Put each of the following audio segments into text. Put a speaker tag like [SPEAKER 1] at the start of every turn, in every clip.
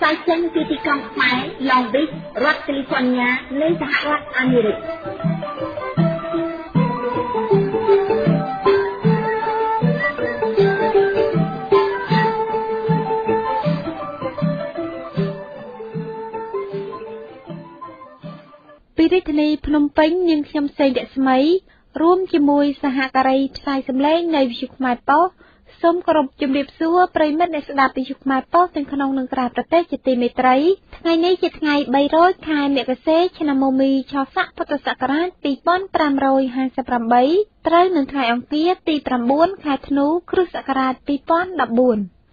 [SPEAKER 1] សាយចេញពីទីក្រុងខ្មែរ Long Beach រដ្ឋ California នៃសហរដ្ឋអាមេរិកពីរាជធានីភ្នំពេញនាងខ្ញុំសេងរស្មីរួមជាមួយសហការីផ្សាយសម្លេងនៃវិទ្យុខ្មែរប៉ុស្តិ៍សូមគោរពជម្រាបសួរប្រិយមិត្តអ្នកស្ដាប់វិទ្យុខ្មែរប៉ុស្តិ៍ទាំងក្នុងនិងក្រៅប្រទេសជាទីមេត្រីថ្ងៃនេះជាថ្ងៃ300ខែមករាឆ្នាំមមីឆស័កពុទ្ធសករាជ2558ត្រូវនឹងថ្ងៃអង្គារទី9ខែធ្នូគ្រិស្តសករាជ2014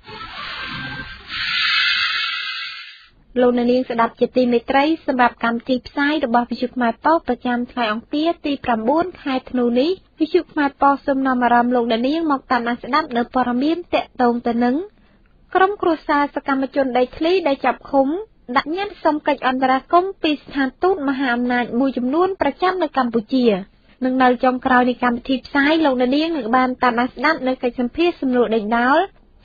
[SPEAKER 1] លោកនាងស្ដាប់ជាទីមេត្រីសម្រាប់កម្មវិធីផ្សាយរបស់វិទ្យុខ្មែរប៉ុស្តិ៍ប្រចាំថ្ងៃអង្គារទី9ខែធ្នូនេះវិទ្យុខ្មែរប៉ុស្តិ៍សូមនាំអារម្មណ៍លោកនាងមកតាមដានស្ដាប់នៅព័ត៌មានតាក់ទងទៅនឹងក្រុមគ្រួសារសកម្មជនដីធ្លីដែលចាប់ឃុំដាក់ញត្តិសុំកិច្ចអន្តរាគមន៍ពីស្ថានទូតមហាអំណាចមួយចំនួនប្រចាំនៅកម្ពុជានឹងនៅចុងក្រោយនៃកម្មវិធីផ្សាយលោកនាងនឹងបានតាមដានស្ដាប់នៅកិច្ចសម្ភាសន៍សំណួរដេញដោល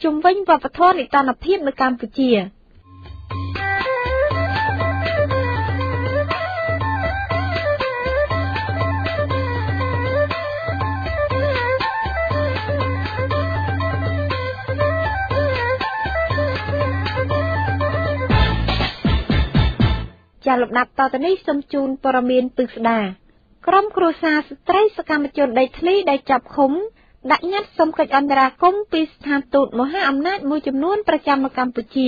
[SPEAKER 1] ជុំវិញវប្បធម៌នីតិរដ្ឋភាពនៅកម្ពុជាជាលំដាប់តទៅនេះសូមជូនព័ត៌មានពិស្ដាក្រុមគ្រួសារស្ត្រីសកម្មជនដីធ្លីដែលចាប់ឃុំដាក់ញត្តិសុំកិច្ចអន្តរាគមន៍ពីស្ថានទូតមហាអំណាចមួយចំនួនប្រចាំនៅកម្ពុជា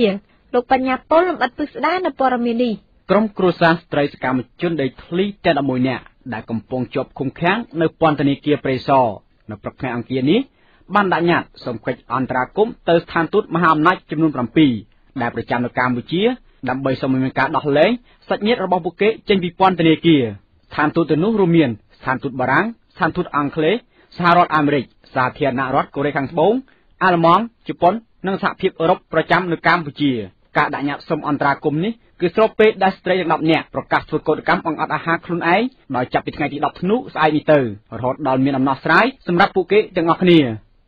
[SPEAKER 1] លោកបញ្ញាពលលំអិតពិស្ដានៅព័ត៌មាននេះ
[SPEAKER 2] ក្រុមគ្រួសារស្ត្រីសកម្មជនដីធ្លីទាំង11នាក់ដែលកំពុងជាប់ឃុំឃាំងនៅពន្ធនាគារព្រៃសរនៅព្រឹកថ្ងៃអង្គារនេះបានដាក់ញត្តិសុំកិច្ចអន្តរាគមន៍ទៅស្ថានទូតមហាអំណាចចំនួន7ដែលប្រចាំនៅកម្ពុជាដើម្បីសូមមានការដោះលែងសាច់ញាតិរបស់ពួកគេចេញពីពន្ធនាគារស្ថានទូតទាំងនោះរួមមានស្ថានទូតបារាំងស្ថានទូតអង់គ្លេសសហរដ្ឋអាមេរិកសាធារណរដ្ឋកូរ៉េខាងត្បូងអាល្លឺម៉ង់ជប៉ុននិងសហភាពអឺរ៉ុបប្រចាំនៅកម្ពុជាការដាក់ញត្តិសុំអន្តរាគមន៍នេះគឺស្របពេលដែលស្ត្រីទាំង10នាក់ប្រកាសធ្វើកោតកម្មបង្អត់អាហារខ្លួនឯងដោយចាប់ពីថ្ងៃទី10ធ្នូស្អែកនេះទៅរហូតដល់មានអំណោះស្រាយសម្រាប់ពួកគេទាំងអស់គ្នា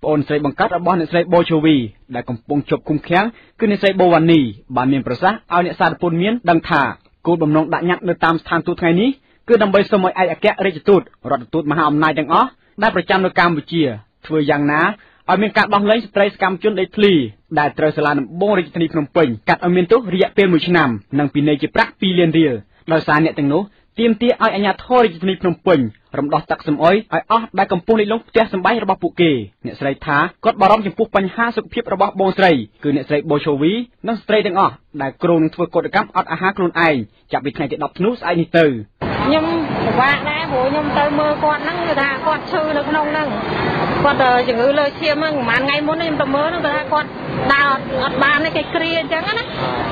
[SPEAKER 2] ប្អូនស្រីបង្កើតរបស់អ្នកស្រីបូឈូវីដែលកំពុងជាប់ឃុំឃាំងគឺអ្នកស្រីបូវ៉ានីបានមានប្រសាសន៍ឲ្យអ្នកសារព័ត៌មានដឹងថាគោលបំណងដាក់ញត្តិនៅតាមស្ថានទូតថ្ងៃនេះគឺដើម្បីសូមឲ្យឯកអគ្គរដ្ឋទូតរដ្ឋទូតមហាអំណាចទាំងអស់ដែលប្រចាំនៅកម្ពុជាធ្វើយ៉ាងណាឲ្យមានការដោះលែងស្ត្រីសកម្មជនដីធ្លីដែលត្រូវសាលាដំបងរាជធានីភ្នំពេញកាត់ឲ្យមានទោសរយៈពេល1ឆ្នាំនិងពិន័យជាប្រាក់2លានរៀលដោយសារអ្នកទាំងនោះទាមទារឲ្យអាជ្ញាធររាជធានីភ្នំពេញរំដោះទឹកសំអុយឲ្យអស់ដែលកំពុងលិចលង់ផ្ទះសម្បែងរបស់ពួកគេអ្នកស្រីថាគាត់បារម្ភចំពោះបញ្ហាសុខភាពរបស់បងស្រីគឺអ្នកស្រីបូឈូវីនិងស្ត្រីទាំងអស់ដែលគ្រោងនឹងធ្វើកោតកម្មអត់អាហារខ្លួនឯងចាប់ពីថ្ងៃទី10ធ្នូស្អែកនេះទៅ
[SPEAKER 1] ខ្ញុំពិបាកដែរព្រោះខ្ញុំទៅមើលគាត់ហ្នឹងគឺថាគាត់ឈឺនៅក្នុងហ្នឹងគាត់ជំងឺលើឈាមហ្នឹងប្រហែលថ្ងៃមុនខ្ញុំទៅមើលហ្នឹងគឺថាគាត់ដើរអត់បានទេគេគ្រាអញ្ចឹងណា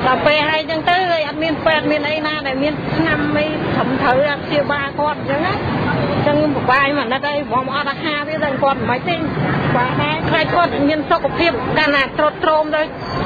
[SPEAKER 1] ដល់ពេលហើយអញ្ចឹងទៅអត់មានពេទ្យមានអីណាដែលមានឆ្នាំអីត្រឹមត្រូវអត់ព្យាបាលគាត់អញ្ចឹងណាអញ្ចឹងខ្ញុំពិបាកមកណាស់ហើយព្រមអត់អាហារទៀតតែគាត់មិនទេបាទដែរខ្លាចគាត់មានសុខភាពកាន់តែទ្រុឌទ្រោមទៅ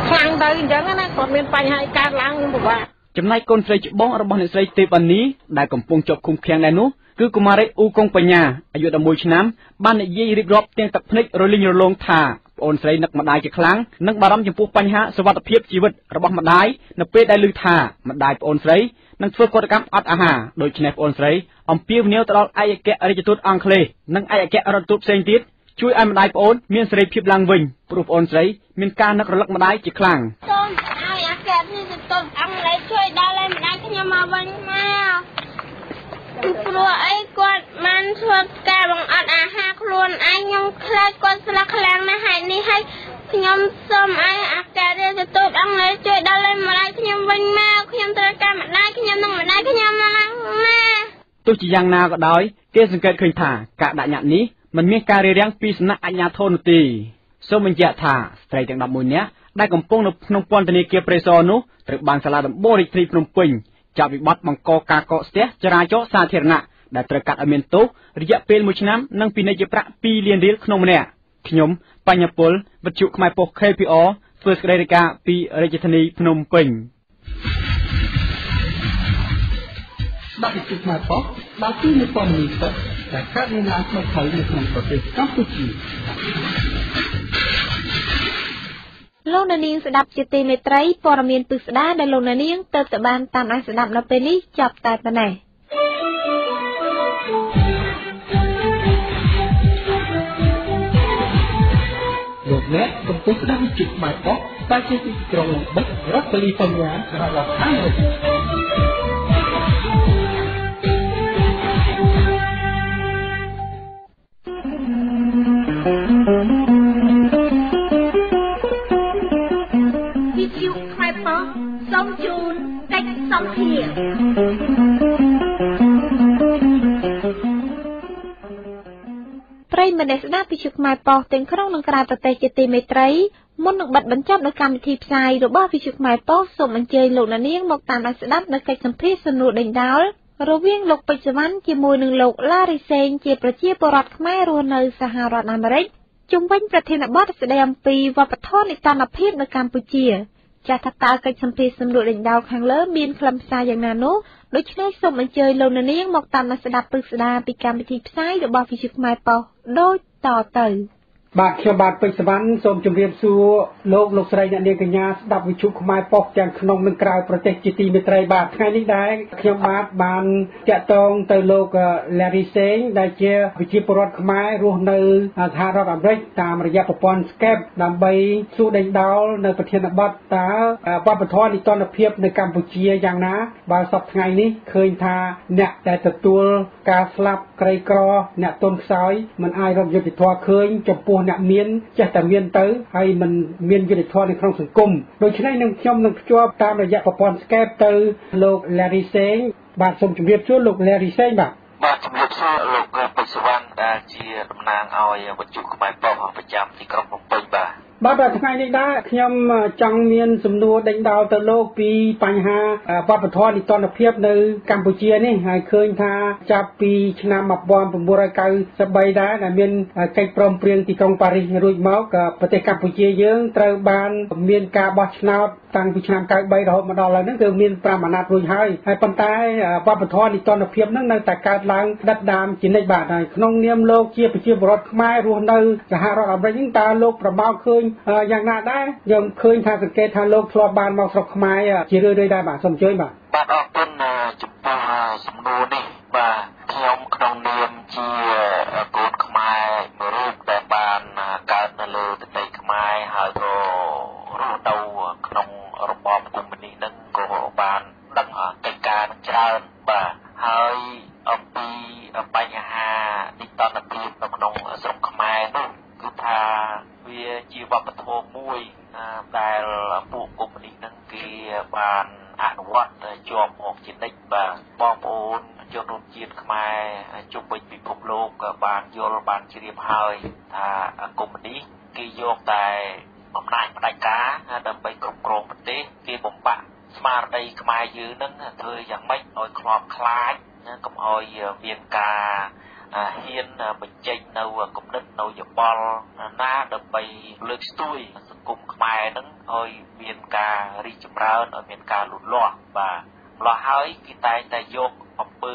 [SPEAKER 1] ខ្លាំងទៅអញ្ចឹងណាគាត់មានបញ្ហាកើតឡើងខ្ញុំពិបាក
[SPEAKER 2] ចំណែកកូនស្រីច្បងរបស់អ្នកស្រីទេពអានីដែលកំពុងជាប់ឃុំឃាំងដែរនោះគឺកុមារីអ៊ូកុងបញ្ញាអាយុ11ឆ្នាំបាននិយាយរៀបរាប់ទាំងទឹកភ្នែករលីងរលោងថាប្អូនស្រីនឹកម្ដាយជាខ្លាំងនិងបារម្ភចំពោះបញ្ហាសុខភាពជីវិតរបស់ម្ដាយនៅពេលដែលឮថាម្ដាយប្អូនស្រីនឹងធ្វើកោតកម្មអត់អាហារដូច្នេះប្អូនស្រីអំពាវនាវទៅដល់ឯកអគ្គរដ្ឋទូតអង់គ្លេសនិងឯកអគ្គរដ្ឋទូតផ្សេងទៀតជួយឲ្យម្ដាយប្អូនមានសេរីភាពឡើងវិញព្រោះប្អូនស្រីមានការនឹករលឹកម្ដាយជាខ្លាំង
[SPEAKER 1] សូមឲ្យអគ្គរដ្ឋទូតអង់គ្លេសជួយដល់ឲ្យម្ដាយខ្ញុំមកវិញមកព្រោះអីគាត់បានធ្វើការបង្អត់អាហារខ្លួនឯងខ្ញុំខ្លាចគាត់ស្លាប់ខ្លាំងណាស់ហើយនេះហើយខ្ញុំសូមឲ្យអគ្គរដ្ឋទូតអង់គ្លេសជួយដល់ឲ្យម្ដាយខ្ញុំវិញមកខ្ញុំត្រូវការម្ដាយខ្ញុំនិងម្ដាយខ្ញុំណា
[SPEAKER 2] ទោះជាយ៉ាងណាក៏ដោយគេសង្កេតឃើញថាការដាក់ញត្តិនេះមិនមានការរារាំងពីសំណាក់អាជ្ញាធរនោះទេសូមបញ្ជាក់ថាស្ត្រីទាំង11នាក់ដែលកំពុងនៅក្នុងពន្ធនាគារព្រៃសរនោះត្រូវបានសាលាដំបងរាជធានីភ្នំពេញចាប់វិបត្តិបង្កការកកស្ទះចរាចរណ៍សាធារណៈដែលត្រូវកាត់ឲ្យមានទោសរយៈពេល1ឆ្នាំនិងពិន័យជាប្រាក់2លានរៀលក្នុងម្នាក់ខ្ញុំបញ្ញពលវិទ្យុខ្មែរប៉ុស្តិ៍ KPR ធ្វើសេចក្តីរាយការណ៍ពីរាជធានីភ្នំពេញ
[SPEAKER 3] បាទវិទ្យុខ្មែរប៉ុស្តិ៍បានទីនៅព័ត៌មានពិតតែកើតមានឡើងថ្មីៗនៅក្នុងប្រទេសកម្ពុជា
[SPEAKER 1] លោកនាងស្ដាប់ជាទីមេត្រីព័ត៌មានពិស្ដាដែលលោកនាងទៅបានតាមដានស្ដាប់នៅពេលនេះចាប់តែប៉ុណ្ណេះ
[SPEAKER 3] លោកអ្នកកំពុងស្ដាប់វិទ្យុខ្មែរប៉ុស្តិ៍តែជាទីក្រុងបិទរដ្ឋកាលីហ្វ័រញ៉ាសហរដ្ឋអាមេរិក
[SPEAKER 1] វិទ្យុខ្មែរប៉ុស្តិ៍សូមជូនកិច្ចសម្ភារប្រិយមិត្តស្ដាប់វិទ្យុខ្មែរប៉ុស្តិ៍ទាំងក្នុងនិងក្រៅប្រទេសជាទីមេត្រីមុននឹងបិទបញ្ចប់នៅកម្មវិធីផ្សាយរបស់វិទ្យុខ្មែរប៉ុស្តិ៍សូមអញ្ជើញលោកអ្នកនាងមកតាមដានស្ដាប់នៅកិច្ចសម្ភារសំណួរដេញដោលរវាងលោកពេជ្រសវណ្ណជាមួយនឹងលោកឡារីសេងជាប្រជាពលរដ្ឋខ្មែររស់នៅសហរដ្ឋអាមេរិកជុំវិញប្រធានបទស្ដីអំពីវប្បធម៌នីតិរដ្ឋភាពនៅកម្ពុជាចាស់ថាតើកិច្ចសម្ភារសំណួរដេញដោលខាងលើមានខ្លឹមសារយ៉ាងណានោះដូច្នេះសូមអញ្ជើញលោកអ្នកនាងមកតាមដានស្ដាប់ព្រឹកស្ដារពីកម្មវិធីផ្សាយរបស់វិទ្យុខ្មែរប៉ុស្តិ៍ដូចតទៅ
[SPEAKER 3] បាទខ្ញុំបាទពេជ្រសវណ្ណសូមជម្រាបសួរលោកស្រីអ្នកនាងកញ្ញាស្ដាប់វិទ្យុខ្មែរប៉ុស្តិ៍ទាំងក្នុងនិងក្រៅប្រទេសជាទីមេត្រីបាទថ្ងៃនេះដែរខ្ញុំបាទបានតាក់ទងទៅលោក Larry Seng ដែលជាប្រជាពលរដ្ឋខ្មែររស់នៅសហរដ្ឋអាមេរិកតាមរយៈប្រព័ន្ធ Skype ដើម្បីសួរដេញដោលនៅប្រធានបទតើវប្បធម៌នីតិរដ្ឋភាពនៅកម្ពុជាយ៉ាងណាបើសប្តាហ៍ថ្ងៃនេះឃើញថាអ្នកដែលទទួលការស្លាប់ក្រីក្រអ្នកទុនខ្សោយមិនអាចរកយុត្តិធម៌ឃើញចំពោះអ្នកមានចេះតែមានទៅហើយមិនមានយុត្តិធម៌នៅក្នុងសង្គមដូច្នេះនឹងខ្ញុំនឹងភ្ជាប់តាមរយៈប្រព័ន្ធ Skype ទៅលោក Larry Seng បាទសូមជម្រាបសួរលោក Larry Seng
[SPEAKER 4] បាទជំរាបសួរលោកពេជ្រសវណ្ណដែលជាតំណាងឲ្យវិទ្យុខ្មែរប៉ុស្តិ៍ប្រចាំទីក្រុងភ្នំពេញបាទ
[SPEAKER 3] ថ្ងៃនេះដែរខ្ញុំចង់មានសំណួរដេញដោលទៅលោកពីបញ្ហាវប្បធម៌នីតិរដ្ឋភាពនៅកម្ពុជានេះហើយឃើញថាចាប់ពីឆ្នាំ1993ដែរដែលមានកិច្ចព្រមព្រៀងទីក្រុងប៉ារីសរួចមកប្រទេសកម្ពុជាយើងត្រូវបានមានការបោះឆ្នោតតាំងពីឆ្នាំ93រហូតមកដល់ឥឡូវហ្នឹងគឺមាន5អាណត្តិរួចហើយប៉ុន្តែវប្បធម៌នីតិរដ្ឋភាពហ្នឹងនៅតែកើតឡើងដិតដាមជានិច្ចបាទហើយក្នុងនាមលោកជាប្រជាពលរដ្ឋខ្មែររស់នៅសហរដ្ឋអាមេរិកហ្នឹងតើលោកប្រមោលឃើញយ៉ាងណាដែរយើងឃើញថាសង្កេតថាលោកធ្លាប់បានមកស្រុកខ្មែរជារឿយៗដែរបាទសូមអញ្ជើញបាទ
[SPEAKER 4] អរគុណចំពោះសំណួរនេះបាទខ្ញុំក្នុងនាមជាកូនខ្មែរមួយរូបដែលបានកើតនៅលើទឹកដីខ្មែរហើយក៏រស់នៅក្នុងរបបកុម្មុយនីសនឹងក៏បានដឹងកិច្ចការនឹងច្រើនបាទហើយអំពីបញ្ហានីតិរដ្ឋភាពនៅក្នុងស្រុកខ្មែរនោះគឺថាវាជាវប្បធម៌មួយដែលពួកកុម្មុយនីសនឹងគេបានអនុវត្តជាប់មកជានិច្ចបាទបងប្អូនជនរួមជាតិខ្មែរជុំវិញពិភពលោកក៏បានយល់បានជ្រាបហើយថាកុម្មុយនីសគេយកតែអំណាចផ្ដាច់ការដើម្បីគ្រប់គ្រងប្រទេសគេបំបាក់ស្មារតីខ្មែរយើងនឹងធ្វើយ៉ាងម៉េចឲ្យខ្លោបខ្លាចកុំឲ្យមានការហ៊ានបញ្ចេញនៅគំនិតនៅយោបល់ណាដើម្បីលើកស្ទួយសង្គមខ្មែរនឹងឲ្យមានការរីកចម្រើនឲ្យមានការលូតលាស់បាទម្ល៉េះហើយគេតែងតែយកអំពើ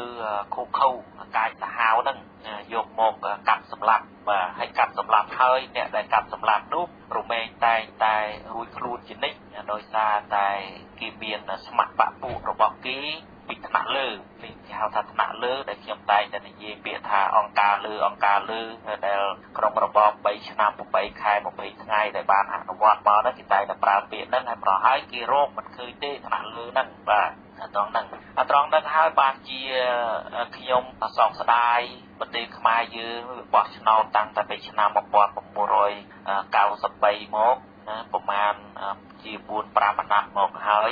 [SPEAKER 4] ខូខើកាយសាហាវនឹងយកមកកាប់សម្លាប់បាទហើយកាប់សម្លាប់ហើយអ្នកដែលកាប់សម្លាប់នោះរមែងតែងតែរួចខ្លួនជានិច្ចដោយសារតែគេមានស្ម័គ្របពុរបស់គេពីថ្នាក់លើនេះគេហៅថាថ្នាក់លើដែលខ្ញុំតែងតែនិយាយពាក្យថាអង្គការលើដែលក្នុងរបប3ឆ្នាំ8ខែ20ថ្ងៃដែលបានអនុវត្តមកនោះគេតែងតែប្រើពាក្យហ្នឹងហើយប្រហែលគេរកមិនឃើញទេថ្នាក់លើហ្នឹងបាទត្រង់ហ្នឹងហើយបានជាខ្ញុំសោកស្ដាយប្រទេសខ្មែរយើងបោះឆ្នោតតាំងតែពីឆ្នាំ1993មកប្រមាណជា4-5អាណត្តិមកហើយ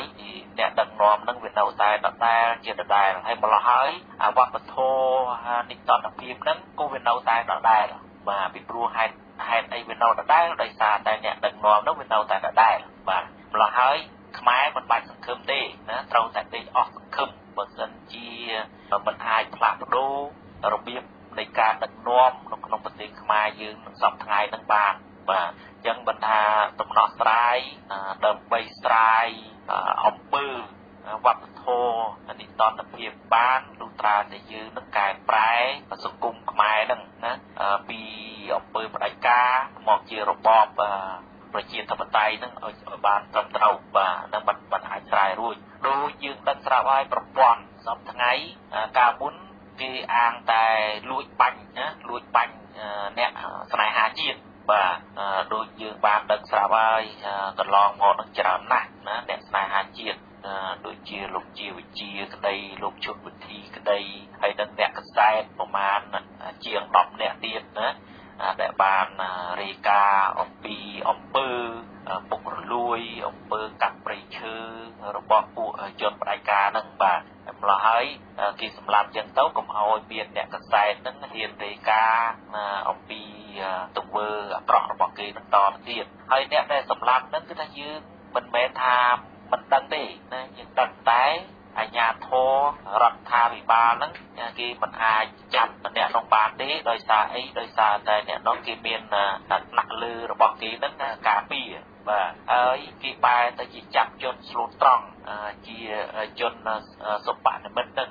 [SPEAKER 4] អ្នកដឹកនាំនឹងវានៅតែដដែលជាដដែលហើយម្ល៉េះហើយវប្បធម៌នីតិរដ្ឋភាពហ្នឹងក៏វានៅតែដដែលបាទពីព្រោះហេតុអីវានៅដដែលដោយសារតែអ្នកដឹកនាំនោះវានៅតែដដែលបាទម្ល៉េះហើយខ្មែរមិនបាច់សង្ឃឹមទេណាត្រូវតែដេកអស់សង្ឃឹមបើមិនជាមិនអាចផ្លាស់ប្ដូររបៀបនៃការដឹកនាំនៅក្នុងប្រទេសខ្មែរយើងសប្តាហ៍ថ្ងៃនឹងបានបាទអញ្ចឹងបន្តថាដំណោះស្រាយដើម្បីស្រាយអំពើវប្បធម៌នីតិរដ្ឋភាពបានលុះត្រាតែយើងនឹងកែប្រែសង្គមខ្មែរនឹងណាពីអំពើផ្ដាច់ការមកជារបប ប្រជាធិបតេយ្យនឹងឲ្យបានត្រឹមត្រូវបាទនឹងមិនអាចឆ្លើយរួចដូចយើងដឹងស្រាប់ហើយប្រព័ន្ធសពថ្ងៃកាលមុនគេអាងតែលួចបាញ់ណាលួចបាញ់អ្នកស្នេហាជាតិបាទដូចយើងបានដឹងស្រាប់ហើយកន្លងមកនឹងច្រើនណាស់ណាអ្នកស្នេហាជាតិដូចជាលោកជាវិជាក្តីលោកជុនវិធីក្តីហើយនឹងអ្នកកសែតប្រមាណជាង10នាក់ទៀតណាដែលបានរាយការណ៍អំពីអំពើពុករលួយអំពើកាប់ព្រៃឈើរបស់ពួកជនផ្ដាច់ការនឹងបាទម្ល៉េះហើយគេសម្លាប់ចឹងទៅកុំឲ្យមានអ្នកកសែតនឹងហ៊ានរាយការណ៍អំពីទង្វើអាក្រក់របស់គេបន្តទៀតហើយអ្នកដែលសម្លាប់នឹងគឺថាយើងមិនមែនថាមិនដឹងទេណាយើងដឹងតែអាជ្ញាធររដ្ឋាភិបាលហ្នឹងគេមិនអាចចាប់អ្នកនោះបានទេដោយសារអីដោយសារតែអ្នកនោះគេមានថ្នាក់លើរបស់គេហ្នឹងការពារបាទហើយគេបែរទៅជាចាប់ជនស្លូតត្រង់ជាជនសុបនិមិត្តហ្នឹង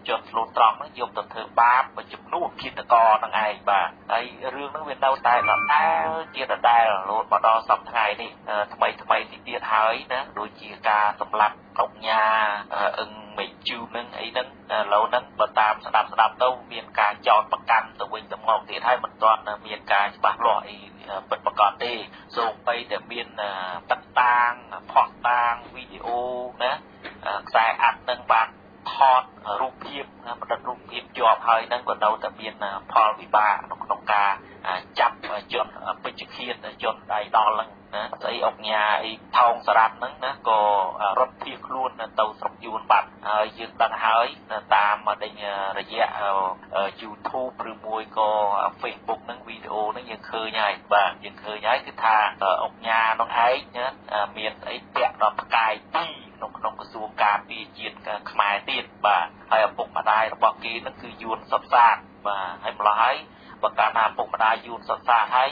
[SPEAKER 4] ជនស្លូតត្រង់ហ្នឹងយកទៅធ្វើបាបជំនួសឃាតករហ្នឹងឯងបាទហើយរឿងហ្នឹងវានៅតែដដែលជាដដែលរហូតមកដល់សប្តាហ៍ថ្ងៃនេះថ្មីទៀតហើយណាដូចជាការសម្លាប់អង្គញាអឹងមេជូនឹងអីហ្នឹងឥឡូវហ្នឹងបើតាមស្ដាប់ទៅមានការចោទប្រកាន់ទៅវិញទៅមកទៀតហើយមិនទាន់មានការច្បាស់លាស់អីពិតប្រាកដទេសូម្បីតែមានទឹកតាងផុសតាងវីដេអូណាខ្សែអាត់នឹងបានថតរូបភាពបណ្ឌិតរូបភាពជាប់ហើយហ្នឹងក៏នៅតែមានផលវិបាកក្នុងការចាប់ជនពេជ្ឈឃាតជនដៃដល់ហ្នឹងណាស្អីអង្គញាអីថោងសារ៉ាត់ហ្នឹងណាក៏រត់ភៀសខ្លួនទៅស្រុកយួនបាត់ហើយយើងដឹងហើយតាមដេញរយៈ YouTube ឬមួយក៏ Facebook ហ្នឹងវីដេអូហ្នឹងយើងឃើញហើយបាទយើងឃើញហើយគឺថាអង្គញានោះឯងណាមានអីពាក់ដល់ផ្កាយ2ក្នុងក្រសួងការពារជាតិខ្មែរទៀតបាទហើយឪពុកម្ដាយរបស់គេហ្នឹងគឺយួនសុតសាតបាទហើយម្ល៉េះហើយបើកាលណាឪពុកម្ដាយយួនសុតសាតហើយ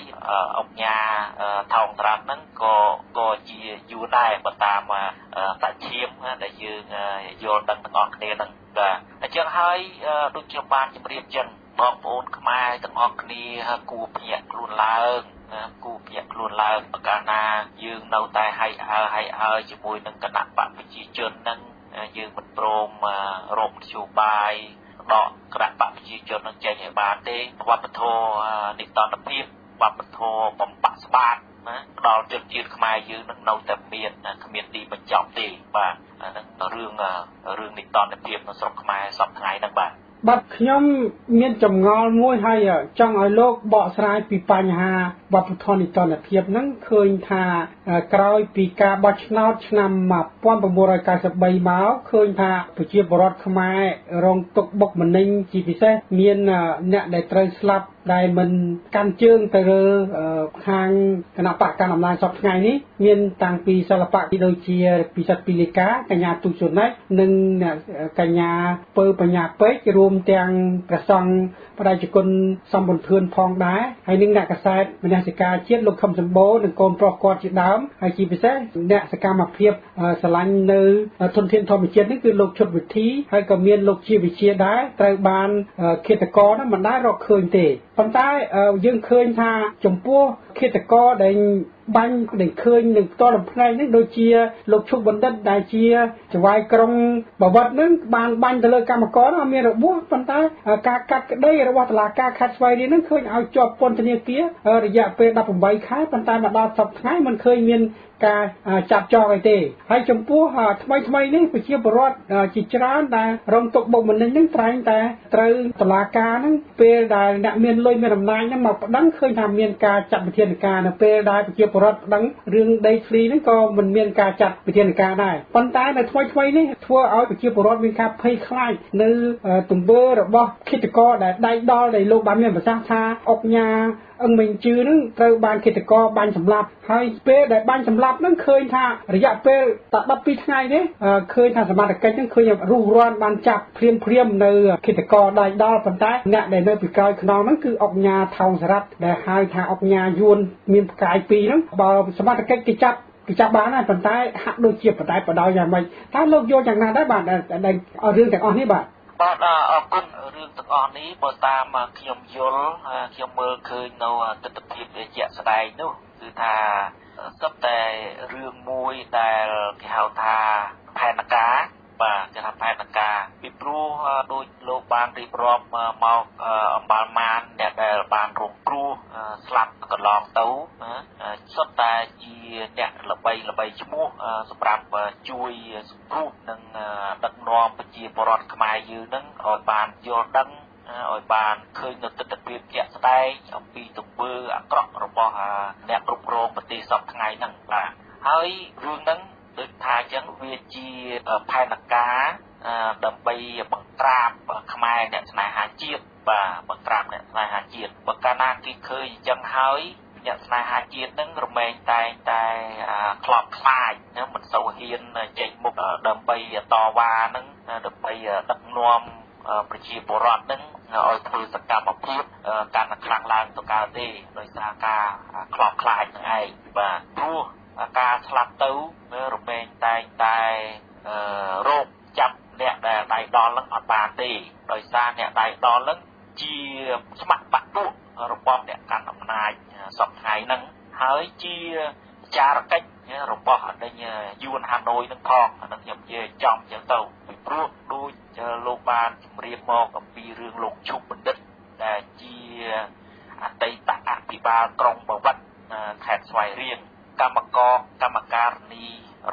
[SPEAKER 4] អង្គញាថោងត្រាត់ហ្នឹងក៏ជាយួនដែរបើតាមតាឈាមដែលយើងយល់ដឹងទាំងអស់គ្នាហ្នឹងបាទអញ្ចឹងហើយដូចជាបានជម្រាបចឹងបងប្អូនខ្មែរទាំងអស់គ្នាគួរភ្ញាក់ខ្លួនឡើងគូភ្ញាក់ខ្លួនឡើងបើកាលណាយើងនៅតែហើយអើជាមួយនឹងគណៈបកប្រជាជនហ្នឹងយើងមិនព្រមរកមធ្យោបាយដកគណៈបកប្រជាជននឹងចេញឲ្យបានទេវប្បធម៌នីតិរដ្ឋភាពវប្បធម៌បំបាក់ស្បាតណាដល់ជនជាតិខ្មែរយើងនឹងនៅតែមានគ្មានទីបញ្ចប់ទេបាទអាហ្នឹងរឿងនីតិរដ្ឋភាពនៅស្រុកខ្មែរសពថ្ងៃហ្នឹងបាទ
[SPEAKER 3] បាទខ្ញុំមានចម្ងល់មួយហើយចង់ឲ្យលោកបកស្រាយពីបញ្ហាវប្បធម៌នីតិរដ្ឋភាពហ្នឹងឃើញថាក្រោយពីការបោះឆ្នោតឆ្នាំ1993មកឃើញថាប្រជាពលរដ្ឋខ្មែររងទុក្ខបុកម្នេញជាពិសេសមានអ្នកដែលត្រូវស្លាប់ដែលមិនកាន់ជើងទៅលើខាងគណៈបកកណ្ដាលអំណាចសពថ្ងៃនេះមានតាំងពីសិល្បៈដូចជាពិសិដ្ឋពីលីកាកញ្ញាទុជនណាច់និងកញ្ញាពើបញ្ញាពេជ្ររួមទាំងព្រះសង្ឃបដិជគុណសំបុនធឿនផងដែរហើយនឹងអ្នកកសែតម្នសិការជាតិលោកខឹមសម្បូរនិងកូនប្រុសគាត់ជាដើមហើយជាពិសេសអ្នកសកម្មភាពស្រឡាញ់នៅធនធានធម្មជាតិនេះគឺលោកឈុតវិធីហើយក៏មានលោកជាវិជាដែរត្រូវបានឃាតករនោះមិនដែលរកឃើញទេប៉ុន្តែយើងឃើញថាចំពោះឃាតករដែលបាញ់ដែលឃើញនឹងផ្ទាល់រំផ្នែកនេះដូចជាលោកឈុកបណ្ឌិតដែលជាចៅហ្វាយក្រុងបាវិតនឹងបានបាញ់ទៅលើកម្មករនោះមានរបួសប៉ុន្តែការកាត់ក្តីរបស់តុលាការខេត្តស្វាយរៀងនឹងឃើញឲ្យជាប់ពន្ធនាគាររយៈពេល18ខែប៉ុន្តែមកដល់សប្តាហ៍ថ្ងៃមិនឃើញមានការចាប់ចងអីទេហើយចំពោះថ្មីនេះប្រជាពលរដ្ឋជាច្រើនដែលរងទុក្ខបុកម្នេញនឹងត្រែងតែត្រូវតុលាការនឹងពេលដែលអ្នកមានលុយមានអំណាចនឹងមកប្តឹងឃើញថាមានការចាត់វិធានការនៅពេលដែលប្រជាពលរដ្ឋប្តឹងរឿងដីធ្លីនឹងក៏មិនមានការចាត់វិធានការដែរប៉ុន្តែនៅថ្មីនេះធ្វើឲ្យប្រជាពលរដ្ឋមានការភ័យខ្លាចនៅទង្វើរបស់ឃាតករដែលដៃដល់ដែលលោកបានមានប្រសាសន៍ថាអុកញ៉ាអឹងមិនជឿនឹងត្រូវបានឃាតករបាញ់សម្លាប់ហើយពេលដែលបាញ់សម្លាប់នឹងឃើញថារយៈពេលតែ12ថ្ងៃនេះឃើញថាសមត្ថកិច្ចនឹងឃើញរុះរាន់បានចាប់ព្រាមនៅឃាតករដៃដល់ប៉ុន្តែអ្នកដែលនៅពីក្រោយខ្នងហ្នឹងគឺអុកញ៉ាថោងសារ៉ាត់ដែលហៅថាអុកញ៉ាយួនមានផ្កាយ2ហ្នឹងបើសមត្ថកិច្ចគេចាប់បានហើយប៉ុន្តែហាក់ដូចជាបដែបដោយយ៉ាងម៉េចតើលោកយល់យ៉ាងណាដែរបាទរឿងទាំងអស់នេះបាទ
[SPEAKER 4] អរគុណរឿងទាំងអស់នេះបើតាមខ្ញុំយល់ខ្ញុំមើលឃើញនៅទស្សនវិជ្ជាជាក់ស្ដែងនោះគឺ គឺថាសុទ្ធតែរឿងមួយដែលគេហៅថាផែនការបាទគេថាផែនការពីព្រោះដោយលោកបានរៀបរាប់មកអំបាលម៉ានអ្នកដែលបានរងគ្រោះស្លាប់កន្លងទៅសុទ្ធតែជាអ្នកល្បីឈ្មោះសម្រាប់ជួយសង្គ្រោះនិងដឹកនាំប្រជាពលរដ្ឋខ្មែរយើងនឹងឲ្យបានយល់ដឹងឲ្យបានឃើញនូវទស្សនវិជ្ជាជាក់ស្ដែងអំពីទង្វើអាក្រក់របស់អ្នកគ្រប់គ្រងប្រទេសសពថ្ងៃហ្នឹងបាទហើយរឿងហ្នឹងដូចថាអញ្ចឹងវាជាផែនការដើម្បីបង្ក្រាបខ្មែរអ្នកស្នេហាជាតិបាទបង្ក្រាបអ្នកស្នេហាជាតិបើកាលណាគេឃើញអញ្ចឹងហើយអ្នកស្នេហាជាតិហ្នឹងរមែងតែងតែខ្លោចខ្លាចមិនសូវហ៊ានចេញមុខដើម្បីតវ៉ាហ្នឹងដើម្បីដឹកនាំប្រជាពលរដ្ឋហ្នឹងឲ្យធ្វើសកម្មភាពកាន់តែខ្លាំងឡើងទៅកើតទេដោយសារការខ្លោចខ្លាចហ្នឹងឯងបាទព្រោះការឆ្លាប់ទៅរមែងតែងតែរោគចាប់អ្នកដែលដៃដល់ហ្នឹងអត់បានទេដោយសារអ្នកដៃដល់ហ្នឹងជាស្ម័គ្របាក់ពួករបស់អ្នកកាន់អំណាចសពថ្ងៃហ្នឹងហើយជាចារកិច្ចរបស់អតីតយួនហាណូយនឹងផងអានឹងខ្ញុំនិយាយចំចឹងទៅពីព្រោះដូចលោកបានជម្រាបមកអំពីរឿងលោកឈុបបណ្ឌិតដែលជាអតីតអភិបាលក្រុងបាវិតខេត្តស្វាយរៀងកម្មការនី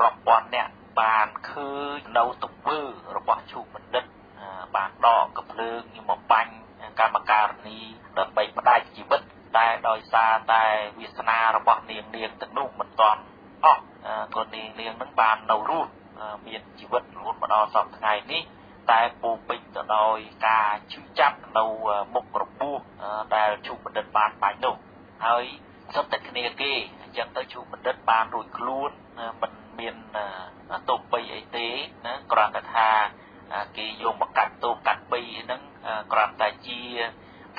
[SPEAKER 4] រាប់ពាន់នាក់បានឃើញនៅទង្វើរបស់ឈុបបណ្ឌិតបានដកកំភ្លើងមកបាញ់កម្មការនីដើម្បីផ្ដាច់ជីវិតតែដោយសារតែវាសនារបស់នាងទាំងនោះមិនទាន់អស់ក៏នាងនឹងបាននៅរស់មានជីវិតរហូតមកដល់សពថ្ងៃនេះតែពោពេញទៅដោយការឈឺចាប់នៅមុខរបួសដែលឈុបបណ្ឌិតបានបាញ់នោះហើយសុទ្ធតែគ្នាគេអញ្ចឹងទៅឈុបបណ្ឌិតបានរួចខ្លួនមិនមានទោសបីអីទេណាគ្រាន់តែថាគេយកមកកាត់ទោសកាត់បីហ្នឹងគ្រាន់តែជា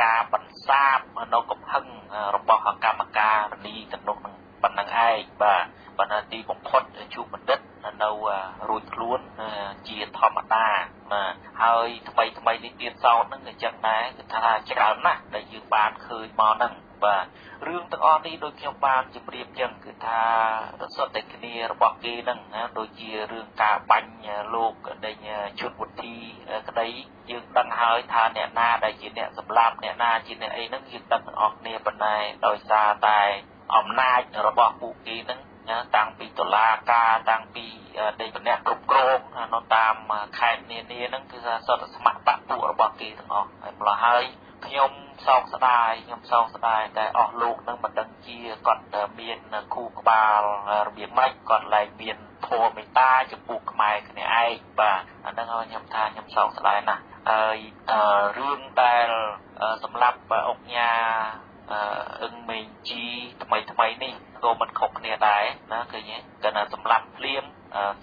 [SPEAKER 4] ការបន្សាបនៅកំហឹងរបស់កម្មការនីទាំងនោះនឹងប៉ុណ្្នឹងឯងបាទប៉ុន្តែទីបំផុតជួបបណ្ឌិតនៅរួចខ្លួនជាធម្មតាបាទហើយថ្មីនេះទៀតសោតហ្នឹងអញ្ចឹងដែរគឺថាច្រើនណាស់ដែលយើងបានឃើញមកហ្នឹងបាទរឿងទាំងអស់នេះដូចខ្ញុំបានជម្រាបចឹងគឺថាសុទ្ធតែគ្នារបស់គេហ្នឹងណាដូចជារឿងការបាញ់លោកដេញជុតវុធីក្តីយើងដឹងហើយថាអ្នកណាដែលជាអ្នកសម្លាប់អ្នកណាជាអ្នកអីហ្នឹងយើងដឹងទាំងអស់គ្នាប៉ុន្តែដោយសារតែអំណាចរបស់ពួកគេហ្នឹងតាំងពីតុលាការតាំងពីដេញអ្នកគ្រប់គ្រងនៅតាមខេត្តនានាហ្នឹងគឺថាសុទ្ធតែស្ម័គ្របពួករបស់គេទាំងអស់ហើយម្ល៉េះហើយខ្ញុំសោកស្ដាយតែអស់លោកនឹងមិនដឹងជាគាត់មានគូក្បាលរបៀបម៉េចគាត់ឡើងមានធម៌មេត្តាចំពោះខ្មែរគ្នាឯងបាទអាហ្នឹងហើយខ្ញុំសោកស្ដាយណាស់ហើយរឿងដែលសម្រាប់អុកញ៉ាអឹងមេងជីថ្មីនេះក៏មិនខុសគ្នាដែរណាឃើញទេគាត់ណាសម្រាប់ភ្លាម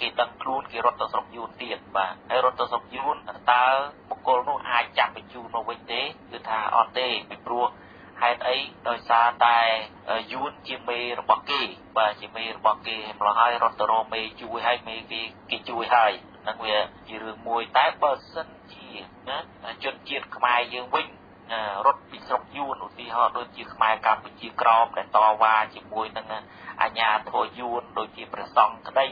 [SPEAKER 4] គេដឹងខ្លួនគេរត់ទៅស្រុកយួនទៀតបាទហើយរត់ទៅស្រុកយួនតើបុគ្គលនោះអាចចាប់បញ្ជូនមកវិញទេគឺថាអត់ទេពីព្រោះហេតុអីដោយសារតែយួនជាមេរបស់គេបាទជាមេរបស់គេម្ល៉េះហើយរត់ទៅរកមេជួយឲ្យមេគេជួយហើយហ្នឹងវាជារឿងមួយតែបើសិនជាណាជនជាតិខ្មែរយើងវិញរត់ពីស្រុកយួនឧទាហរណ៍ដូចជាខ្មែរកម្ពុជាក្រមដែលតវ៉ាជាមួយនឹងអាជ្ញាធរយួនដូចជាព្រះសង្ឃក្តី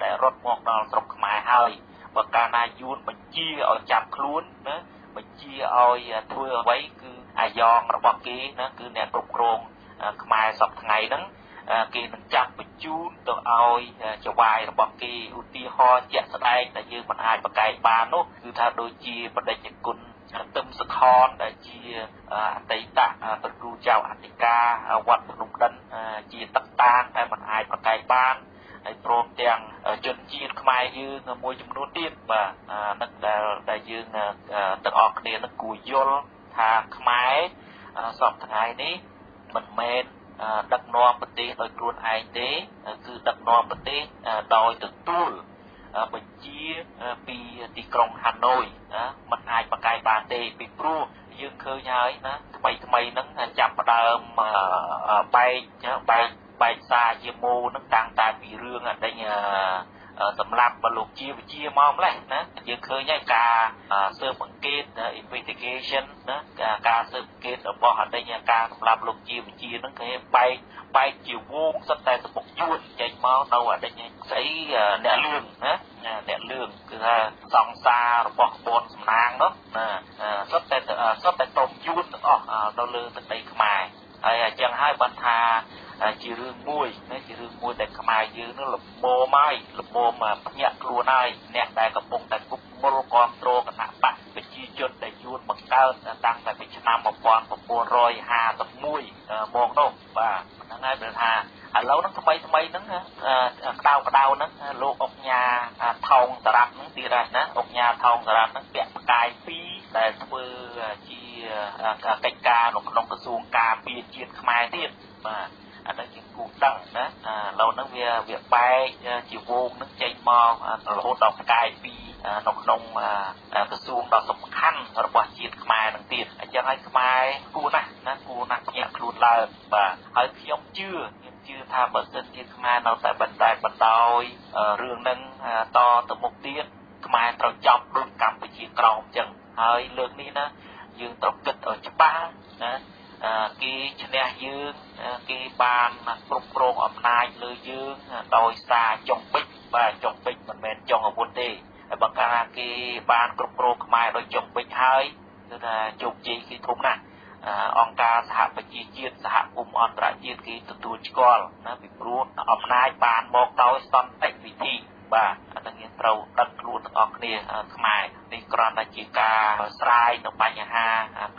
[SPEAKER 4] ដែលរត់មកដល់ស្រុកខ្មែរហើយបើកាលណាយួនបញ្ជាឲ្យចាប់ខ្លួនណាបញ្ជាឲ្យធ្វើអ្វីគឺអាយ៉ងរបស់គេណាគឺអ្នកគ្រប់គ្រងខ្មែរសពថ្ងៃហ្នឹងគេនឹងចាប់បញ្ជូនទៅឲ្យចៅហ្វាយរបស់គេឧទាហរណ៍ជាក់ស្ដែងដែលយើងមិនអាចប្រកែកបាននោះគឺថាដូចជាបដិជ្ជគុណទឹមសខនដែលជាអតីតព្រះគ្រូចៅអធិការវត្តភ្នំដិនជាទឹកតានតែមិនអាចប្រកែកបានហើយព្រមទាំងជនជាតិខ្មែរយើងមួយចំនួនទៀតបាទនឹងដែលយើងទាំងអស់គ្នានឹងគួរយល់ថាខ្មែរសពថ្ងៃនេះមិនមែនដឹកនាំប្រទេសដោយខ្លួនឯងទេគឺដឹកនាំប្រទេសដោយទទួលបញ្ជាពីទីក្រុងហាណូយមិនអាចប្រកែកបានទេពីព្រោះយើងឃើញហើយណាថ្មីហ្នឹងចាប់ផ្ដើមបែកសារជាម៉ូហ្នឹងតាំងតែពីរឿងដេញ សម្រាប់បលោកជាវិជាមកម្លេះណាយើងឃើញហើយការស៊ើបអង្កេត investigation ណាការស៊ើបអង្កេតរបស់អតីតការសម្រាប់លោកជាវិជាហ្នឹងគេបែកជាវងសិតតែសពុកយួនចេញមកនៅអតីតស្អីអ្នកលឿងណាអ្នកលឿងគឺថាសង្សាររបស់បនសំណាងនោះណាសុទ្ធតែតមយួនទាំងអស់នៅលើទឹកដីខ្មែរហើយអញ្ចឹងហើយបានថាជារឿងមួយណាជារឿងមួយដែលខ្មែរយើងនោះលំមភ្ញាក់ខ្លួនហើយអ្នកដែលកំពុងតែគប់មុលគ្រប់គ្រងគណៈបកប្រជាជនដែលយួនបង្កើតតាំងតែពីឆ្នាំ1951មកនោះបាទហ្នឹងហើយព្រោះថាឥឡូវហ្នឹងថ្មីហ្នឹងក្តៅហ្នឹងលោកអុកញ៉ាថោងតារ៉ាត់ហ្នឹងទៀតហើយណាអុកញ៉ាថោងតារ៉ាត់ហ្នឹងពាក់ផ្កាយ2ដែលធ្វើជាកិច្ចការនៅក្នុងក្រសួងការពារជាតិខ្មែរទៀតបាទអានេះជាគូដឹងណាឥឡូវហ្នឹងវាបែកជាវងហ្នឹងចេញមករហូតដល់ផ្កាយ2នៅក្នុងក្រសួងដ៏សំខាន់របស់ជាតិខ្មែរហ្នឹងទៀតអញ្ចឹងហើយខ្មែរគួរណាស់ភ្ញាក់ខ្លួនឡើងបាទហើយខ្ញុំជឿថាបើសិនជាខ្មែរនៅតែបណ្ដោយរឿងហ្នឹងតទៅមុខទៀតខ្មែរត្រូវចប់ដូចកម្ពុជាក្រោមអញ្ចឹងហើយលើកនេះណាយើងត្រូវគិតឲ្យច្បាស់ណាគេឈ្នះយើងគេបានគ្រប់គ្រងអំណាចលើយើងដោយសារចុងបិចបាទចុងបិចមិនមែនចុងអាវុធទេហើយបើកាលណាគេបានគ្រប់គ្រងខ្មែរដោយចុងបិចហើយគឺថាជោគជ័យគេធំណាស់អង្គការសហប្រជាជាតិសហគមន៍អន្តរជាតិគេទទួលស្គាល់ណាពីព្រោះអំណាចបានមកដោយសន្តិវិធីបាទអានេះយើងត្រូវដឹងខ្លួនទាំងអស់គ្នាខ្មែរនេះគ្រាន់តែជាការស្រាយនៅបញ្ហា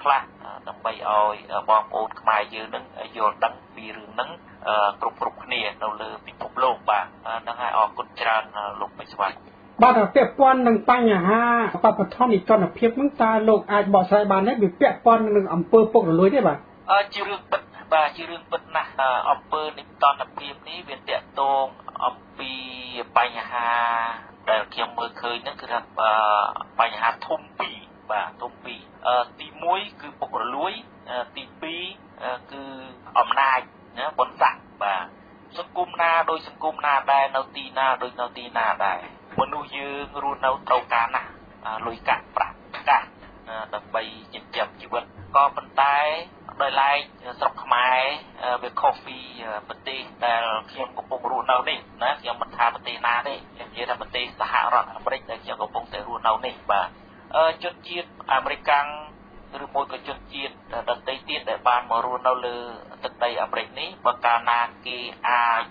[SPEAKER 4] ខ្លះដើម្បីឲ្យបងប្អូនខ្មែរយើងនឹងយល់ដឹងពីរឿងហ្នឹងគ្រប់គ្នានៅលើពិភពលោកបាទហ្នឹងហើយអរគុណច្រើនលោកពេជ្រស្វាយ
[SPEAKER 3] បាទពាក់ព័ន្ធនឹងបញ្ហាបព្វធម៌និកនភាពហ្នឹងតើលោកអាចបកស្រាយបានទេវាពាក់ព័ន្ធនឹងអំពើពុករលួយទេបាទ
[SPEAKER 4] ជារឿងពិតបាទជារឿងពិតណាស់អំពើនិកនភាពនេះវាតាក់ទងអំពីបញ្ហាដែលខ្ញុំមើលឃើញហ្នឹងគឺថាបញ្ហាធំពីរបាទធំពីរទី1គឺពុករលួយទី2គឺអំណាចណាបុណ្យស័ក្តិបាទសង្គមណាដោយសង្គមណាដែរនៅទីណាដូចនៅទីណាដែរមនុស្សយើងរស់នៅត្រូវការណាស់លុយកាក់ប្រាក់កាសដើម្បីចិញ្ចឹមជីវិតក៏ប៉ុន្តែដោយឡែកស្រុកខ្មែរវាខុសពីប្រទេសដែលខ្ញុំកំពុងរស់នៅនេះណាខ្ញុំមិនថាប្រទេសណាទេខ្ញុំនិយាយថាប្រទេសសហរដ្ឋអាមេរិកដែលខ្ញុំកំពុងតែរស់នៅនេះបាទជនជាតិអាមេរិកឬមួយក៏ជនជាតិដទៃទៀតដែលបានមករស់នៅលើទឹកដីអាមេរិកនេះបើកាលណាគេអាច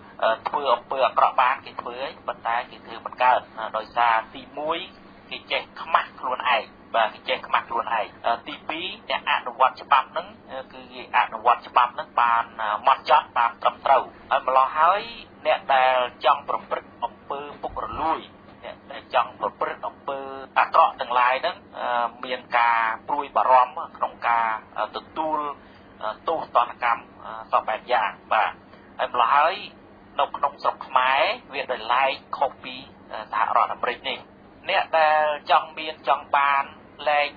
[SPEAKER 4] ធ្វើអំពើអាក្រក់បានគេធ្វើហើយប៉ុន្តែគេធ្វើមិនកើតដោយសារទី1គេចេះខ្មាស់ខ្លួនឯងបាទគេចេះខ្មាស់ខ្លួនឯងទី2អ្នកអនុវត្តច្បាប់ហ្នឹងគឺគេអនុវត្តច្បាប់ហ្នឹងបានម៉ត់ចត់តាមត្រឹមត្រូវហើយម្ល៉េះហើយអ្នកដែលចង់ប្រព្រឹត្តអំពើពុករលួយអ្នកដែលចង់ប្រព្រឹត្តអំពើអាក្រក់ទាំងឡាយហ្នឹងមានការព្រួយបារម្ភក្នុងការទទួលទោសទណ្ឌកម្មសពបែបយ៉ាងបាទហើយម្ល៉េះហើយនៅក្នុងស្រុកខ្មែរវាដោយឡែកខុសពីសហរដ្ឋអាមេរិកនេះអ្នកដែលចង់មានចង់បានលែង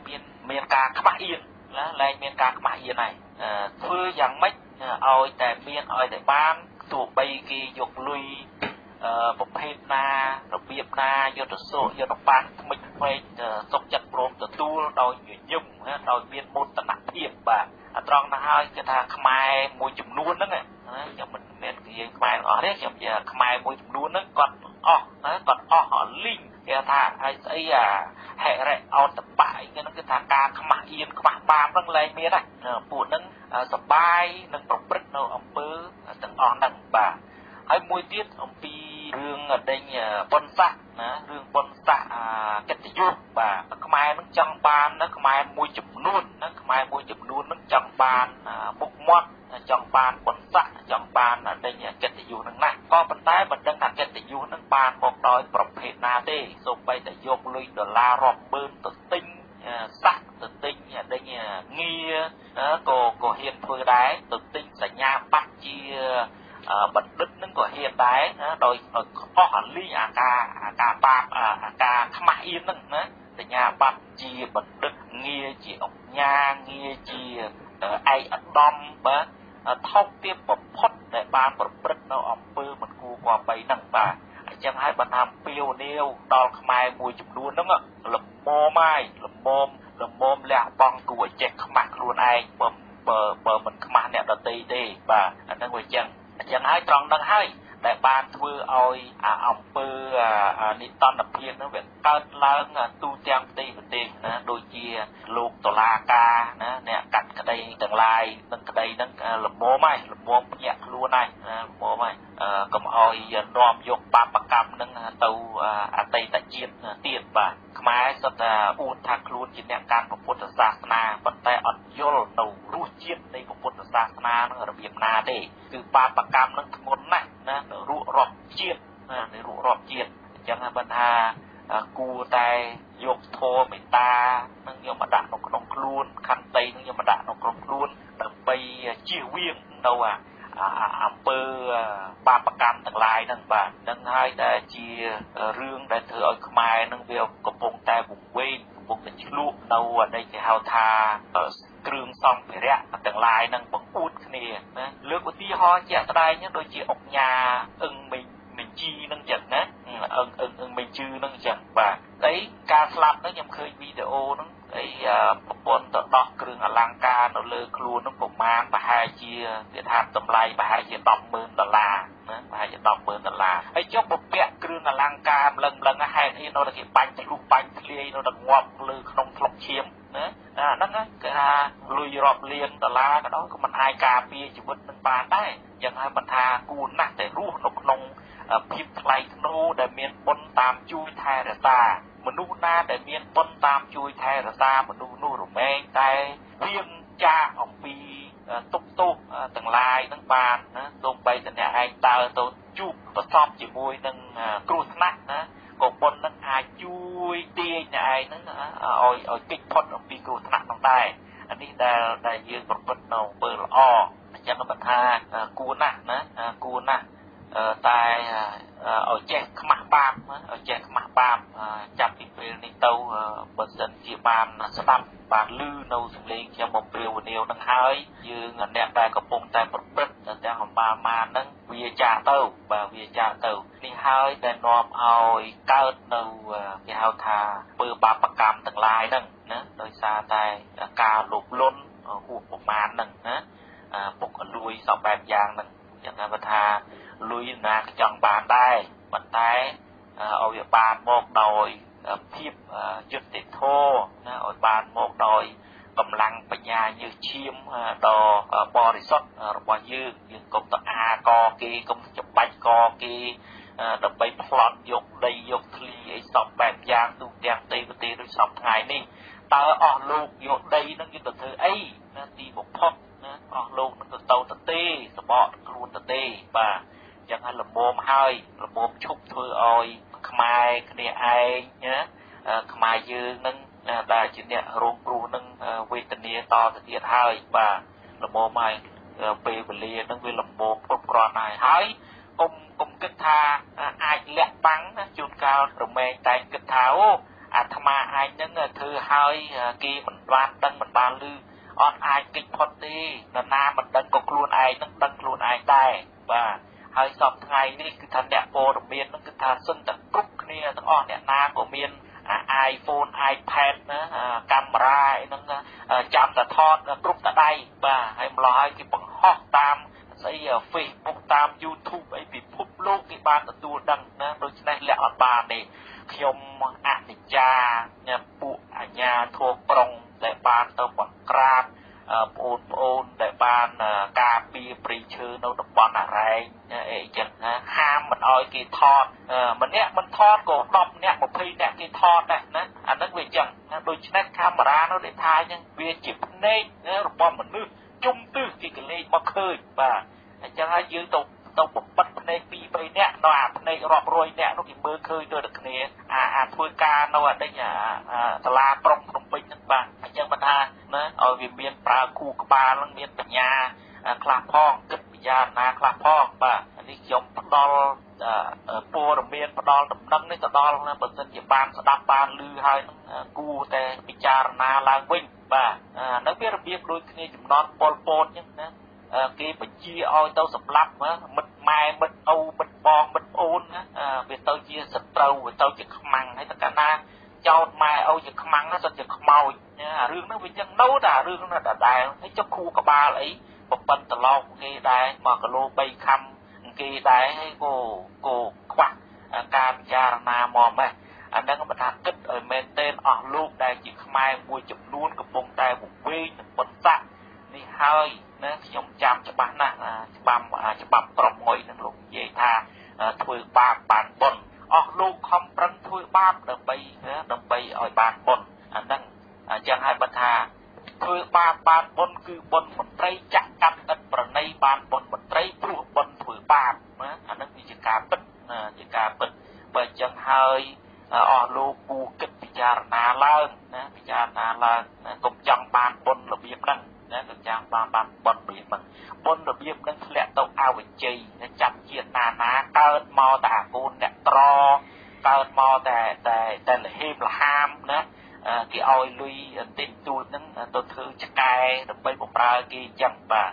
[SPEAKER 4] មានការខ្មាស់អៀនណាលែងមានការខ្មាស់អៀនហើយធ្វើយ៉ាងម៉េចឲ្យតែមានឲ្យតែបានទោះបីគេយកលុយប្រភេទណារបៀបណាយុទ្ធសាស្ត្រយុទ្ធបានថ្មិចថ្មីសុខចិត្តព្រមទទួលដោយញញឹមដោយមានមោទនភាពបាទត្រង់ណាហើយគេថាខ្មែរមួយចំនួនហ្នឹងខ្ញុំមិនមែននិយាយខ្មែរទាំងអស់ទេខ្ញុំនិយាយខ្មែរមួយចំនួនហ្នឹងគាត់អស់លីងគេថាហើយស្អីហិរិអោតបៈអីហ្នឹងគឺថាការខ្មាស់អៀនខ្មាស់បាបហ្នឹងលែងមានហើយពួកហ្នឹងសបាយនឹងប្រព្រឹត្តនៅអំពើទាំងអស់ហ្នឹងបាទហើយមួយទៀតអំពីរឿងដេញបុណ្យស័ក្តិណារឿងបុណ្យស័ក្តិកិត្តិយសបាទខ្មែរនឹងចង់បានណាខ្មែរមួយចំនួននឹងចង់បានមុខមាត់ចង់បានបុណ្យស័ក្តិចង់បានដេញកិត្តិយសនឹងណាក៏ប៉ុន្តែមិនដឹងថាកិត្តិយសនឹងបានមកដោយប្រភេទណាទេសូម្បីតែយកលុយដុល្លាររាប់ម៉ឺនទៅទិញស័ក្តិទៅទិញដេញងារក៏ហ៊ានធ្វើដែរទៅទិញសញ្ញាបត្រជាបណ្ឌិតនឹងក៏ហ៊ានដែរដោយអស់អាលីអាការបាបអាការខ្មាស់អៀនហ្នឹងណាសញ្ញាបត្រជាបណ្ឌិតងារជាអង្គញាងារជាឯកឧត្តមបាទថោកទាបបំផុតដែលបានប្រព្រឹត្តនៅអំពើមិនគួរគប្បីហ្នឹងបាទអញ្ ចឹងហើយបានថាពីវនាវដល់ខ្មែរមួយចំនួនហ្នឹងលំមម៉ាយលំមលះបង់គួរចេះខ្មាស់ខ្លួនឯងបើមិនខ្មាស់អ្នកដទៃទេបាទអាហ្នឹងវាចឹងហើយត្រង់ហ្នឹងហើយដែលបានធ្វើឲ្យអង្គើនិតន្តភាពនោះវាកើតឡើងទូទាំងផ្ទៃប្រទេសណាដូចជាលោកតុលាការណាអ្នកកាត់ក្តីទាំងឡាយនឹងក្តីហ្នឹងលំមហើយលំមភ្ញាក់ខ្លួនហើយណាលំមហើយកុំឲ្យនាំយកបាបកម្មហ្នឹងទៅអតីតជាតិទៀតបាទខ្មែរសុទ្ធតែអួតថាខ្លួនជាអ្នកកាន់ពុទ្ធសាសនាប៉ុន្តែអត់យល់នៅរសជាតិនៃពុទ្ធសាសនានឹងរបៀបណាទេគឺបាបកម្មនឹងធ្ងន់ណាស់ណារុករាប់ជាតិណារុករាប់ជាតិអញ្ចឹងបានថាគួរតែយកធម៌មេត្តានឹងយកមកដាក់នៅក្នុងខ្លួនខន្តីនឹងយកមកដាក់នៅក្នុងខ្លួនដើម្បីជៀសវាងនៅអំពើបាបកម្មទាំងឡាយហ្នឹងបាទនឹងហើយដែលជារឿងដែលធ្វើឲ្យខ្មែរនឹងវាកំពុងតែវង្វេងកំពុងតែឆ្លក់នៅដែលគេហៅថាគ្រឿងសម្ភារៈទាំងឡាយហ្នឹងបង្អួតគ្នាណាលើកឧទាហរណ៍ជាក់ស្ដែងដូចជាអុកញ៉ាអឹងមេជីហ្នឹងចឹងណាអឹងមេជឺហ្នឹងចឹងបាទតែការស្លាប់ហ្នឹងខ្ញុំឃើញវីដេអូហ្នឹងប្រព័ន្ធទៅដោះគ្រឿងអលង្ការនៅលើខ្លួនហ្នឹងប្រហែលជាគេថាតម្លៃប្រហែលជា$10,000ណាប្រហែលជា$10,000ហើយចុះពពាក់គ្រឿងអលង្ការម្លឹងហេតុអីនៅតែគេបាញ់ធ្លុះបាញ់ធ្លាយនៅតែងាប់លើក្នុងថ្លុកឈាមណាហ្នឹងគេថាលុយរាប់លាន$ក៏ដោយក៏មិនអាចការពារជីវិតនឹងបានដែរចឹងហើយមិនថាគួរណាស់តែរស់នៅក្នុងភាពថ្លៃថ្នូរដែលមានបុណ្យតាមជួយថែរក្សាមនុស្សណាដែលមានបុណ្យតាមជួយថែរក្សាមនុស្សនោះរមែងតែវៀងចាកអំពីទុកទោសទាំងឡាយនឹងបានណាសូម្បីតែអ្នកឯងដើរទៅជួបប្រសពជាមួយនឹងគ្រោះថ្នាក់ណាក៏បុណ្យនឹងអាចជួយទាញអ្នកឯងហ្នឹងឲ្យគេចផុតអំពីគ្រោះថ្នាក់នោះដែរអានេះដែលយើងប្រព្រឹត្តនៅអំពើល្អអញ្ចឹងបើថាគួរណាស់ណាគួរណាស់តែឲ្យចេះខ្មាស់បាបឲ្យចេះខ្មាស់បាបចាប់ពីពេលនេះទៅបើសិនជាបានស្ដាប់បានឮនៅសំឡេងខ្ញុំបំពេវនាវនឹងហើយយើងអ្នកដែលកំពុងតែប្រព្រឹត្តទាំងអំបាលមានហ្នឹងវាចាស់ទៅបាទវាចាស់ទៅនេះហើយដែលនាំឲ្យកើតនៅគេហៅថាពើបាបកម្មទាំងឡាយហ្នឹងណាដោយសារតែការលោភលន់ហួសប្រមាណហ្នឹងណាពុកលួយសពបែបយ៉ាងហ្នឹងយ៉ាងណាបើថាលុយណាចង់បានដែរប៉ុន្តែឲ្យវាបានមកដោយភាពយុត្តិធម៌ណាឲ្យបានមកដោយកម្លាំងបញ្ញាញើសឈាមដ៏បរិសុទ្ធរបស់យើងកុំទៅកគេកុំច្បាច់កគេដើម្បីប្លន់យកដីយកធ្លីអីសពបែបយ៉ាងទូទាំងប្រទេសដូចសពថ្ងៃនេះតើអស់លោកយកដីនឹងយកទៅធ្វើអីណាទីបំផុតណាអស់លោកនឹងទៅទេសបកខ្លួនទេបាទចឹងហើយលំមហើយលំមឈប់ធ្វើឲ្យខ្មែរគ្នាឯងណាខ្មែរយើងនឹងដែលជាអ្នករងគ្រោះនឹងវេទនាតទៅទៀតហើយបាទលំមហើយពេលវេលានឹងវាលំមគ្រប់គ្រាន់ហើយកុំគិតថាអាចលាក់បាំងណាជួនកាលរមែងតែគិតថាអូអាត្មាអាចនឹងធ្វើឲ្យគេមិនបានដឹងមិនបានឮអត់អាចគេចផុតទេនរណាមិនដឹងក៏ខ្លួនឯងនឹងដឹងខ្លួនឯងដែរបាទហើយសពថ្ងៃនេះគឺថាអ្នកព័ត៌មាននឹងគឺថាសិនតែគ្រប់គ្នាទាំងអស់អ្នកណាក៏មានiPhone iPad ណាកាមេរ៉ាអីហ្នឹងចាំតែថតគ្រប់តែដៃបាទហើយម្ល៉េះហើយគេបង្ហោះតាមស្អី Facebook តាម YouTube អីពិភពលោកគេបានទទួលដឹងណាដូច្នេះលាក់អត់បានទេខ្ញុំអនិច្ចាពួកអញ្ញាធัวប្រុងដែលបានទៅបង្ក្រាបបងប្អូនដែលបានការពារព្រៃឈើនៅតំបន់អរ៉ែងអីចឹងណាហាមមិនអោយគេថតម្នាក់មិនថតក៏10នាក់20នាក់គេថតដែរណាអាហ្នឹងវាចឹងដូច្នេះកាមេរ៉ានៅលេថាចឹងវាជាភ្នែករបស់មនុស្សជុំទិសគេកលេចមកឃើញបាទអញ្ចឹងហើយយើងទៅបំបត្តិភ្នែក2-3នាក់នៅអាភ្នែករាប់រយនាក់នោះគេមើលឃើញដូចតែគ្នាអាធ្វើការនៅអានេះសាលាក្រុងភ្នំពេញហ្នឹងបាទអញ្ចឹងមិនថាណាឲ្យវាមានប្រើគូក្បាលនឹងមានបញ្ញាខ្លះផងគិតពិចារណាខ្លះផងបាទនេះខ្ញុំផ្ដល់ព័ត៌មានផ្ដល់ដំណឹងនេះទៅដល់ណាបើសិនជាបានស្ដាប់បានឮហើយនឹងគួរតែពិចារណាឡើងវិញបាទនៅវារបៀបដូចគ្នាចំណន់ប៉ុលពតអញ្ចឹងណាគេបញ្ជាឲ្យទៅសម្លាប់មិត្តម៉ែមិត្តឪមិត្តបងមិត្តអូន นนะเวทเอาจีสตรูเวทเอาจีขมังให้ตะการนาเจ้าแม่เอาจีขมังนะจนจีขมอยเนี่ยเรื่องนั้นเป็นยังโน้ตเรื่องนั้นได้ให้เจ้าครูกับบาเลยปปันตลอดกีได้มากระโลใบคำกีได้ให้โกควักการพิจารณามองไหมอันนั้นก็มาทำกึศเมนเทนออกลูกได้จีขมายมวยจุดนู้นกับปงได้บุกเว้ยบนสะนี่เฮ้ยนะยมจำจะบ้านนะจะบับกรอบงอยนั่งลงเยธาถวยบาปบานบนออกลูกคอมปรันถวยบาปดังไปอ่อยบานบนอันนั้นจังให้บัตาถวยบาปบานบนคือบนบนไตรจักกันกันประในบานบนบนไตรปลุกบนถวยบาปนะอันนั้นมีจิการปิดเปิดจังให้ออกลูกกูกิดพิจารณาเล่านะพิจารณาเล่ากบจังบานบนระเบียบนั่งนะกบจังบานบนระเบียบมันบนระเบียบนั่งแหละต้องเอาไว้ใจจับเกียรนาเกิดมอแต่กูเนี่ยตรอเกิดมอแต่ละเฮมละห้ามนะที่เอาลุยติดตูดนั่งตัวเธอจะกายไปบอกปลากี่จังป่ะ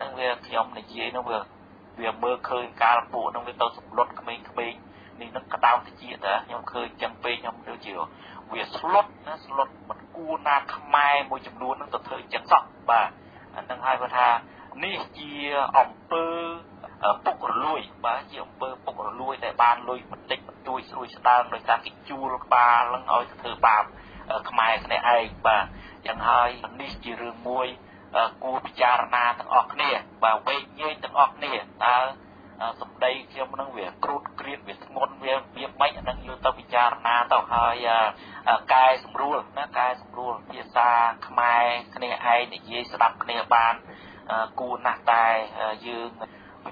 [SPEAKER 4] นั่งเวลาที่อมในยีนั่งเวลาเมื่อเคยการปูนั่งเวลาตัวสมรสขมิ้นนี่นั่งกระดาวที่จีแต่ยังเคยจังไปยังเดียวเจียวเวียสลดนะสลดมันกูนาขมายมวยจำนวนนั่งตัวเธอจังสอบป่ะนั่งให้ประธานนี่จีอ่อมเปอร์ปกลุยป่ะจีอ่อมเปอร์ปกลุยแต่บ้านลุยมันติดมันตุยสุยสตาร์โดยการกินจูลปลาลังเอาเธอบาปขมายในไอ้ป่ะยังให้นี่จีเรื่องมวยกูพิจารณาตั้งออกเนี่ยป่ะเวงเย่ตั้งออกเนี่ยตาสมได้เชื่อมันนั่งเวียกรูดเกลียดเวียงนเวียไม่นั่งอยู่ต่อพิจารณาต่อให้กายสมรู้นะกายสมรู้พิจารขมายในไอ้เนี่ยเย่สลับในบ้านกูนักตายยืน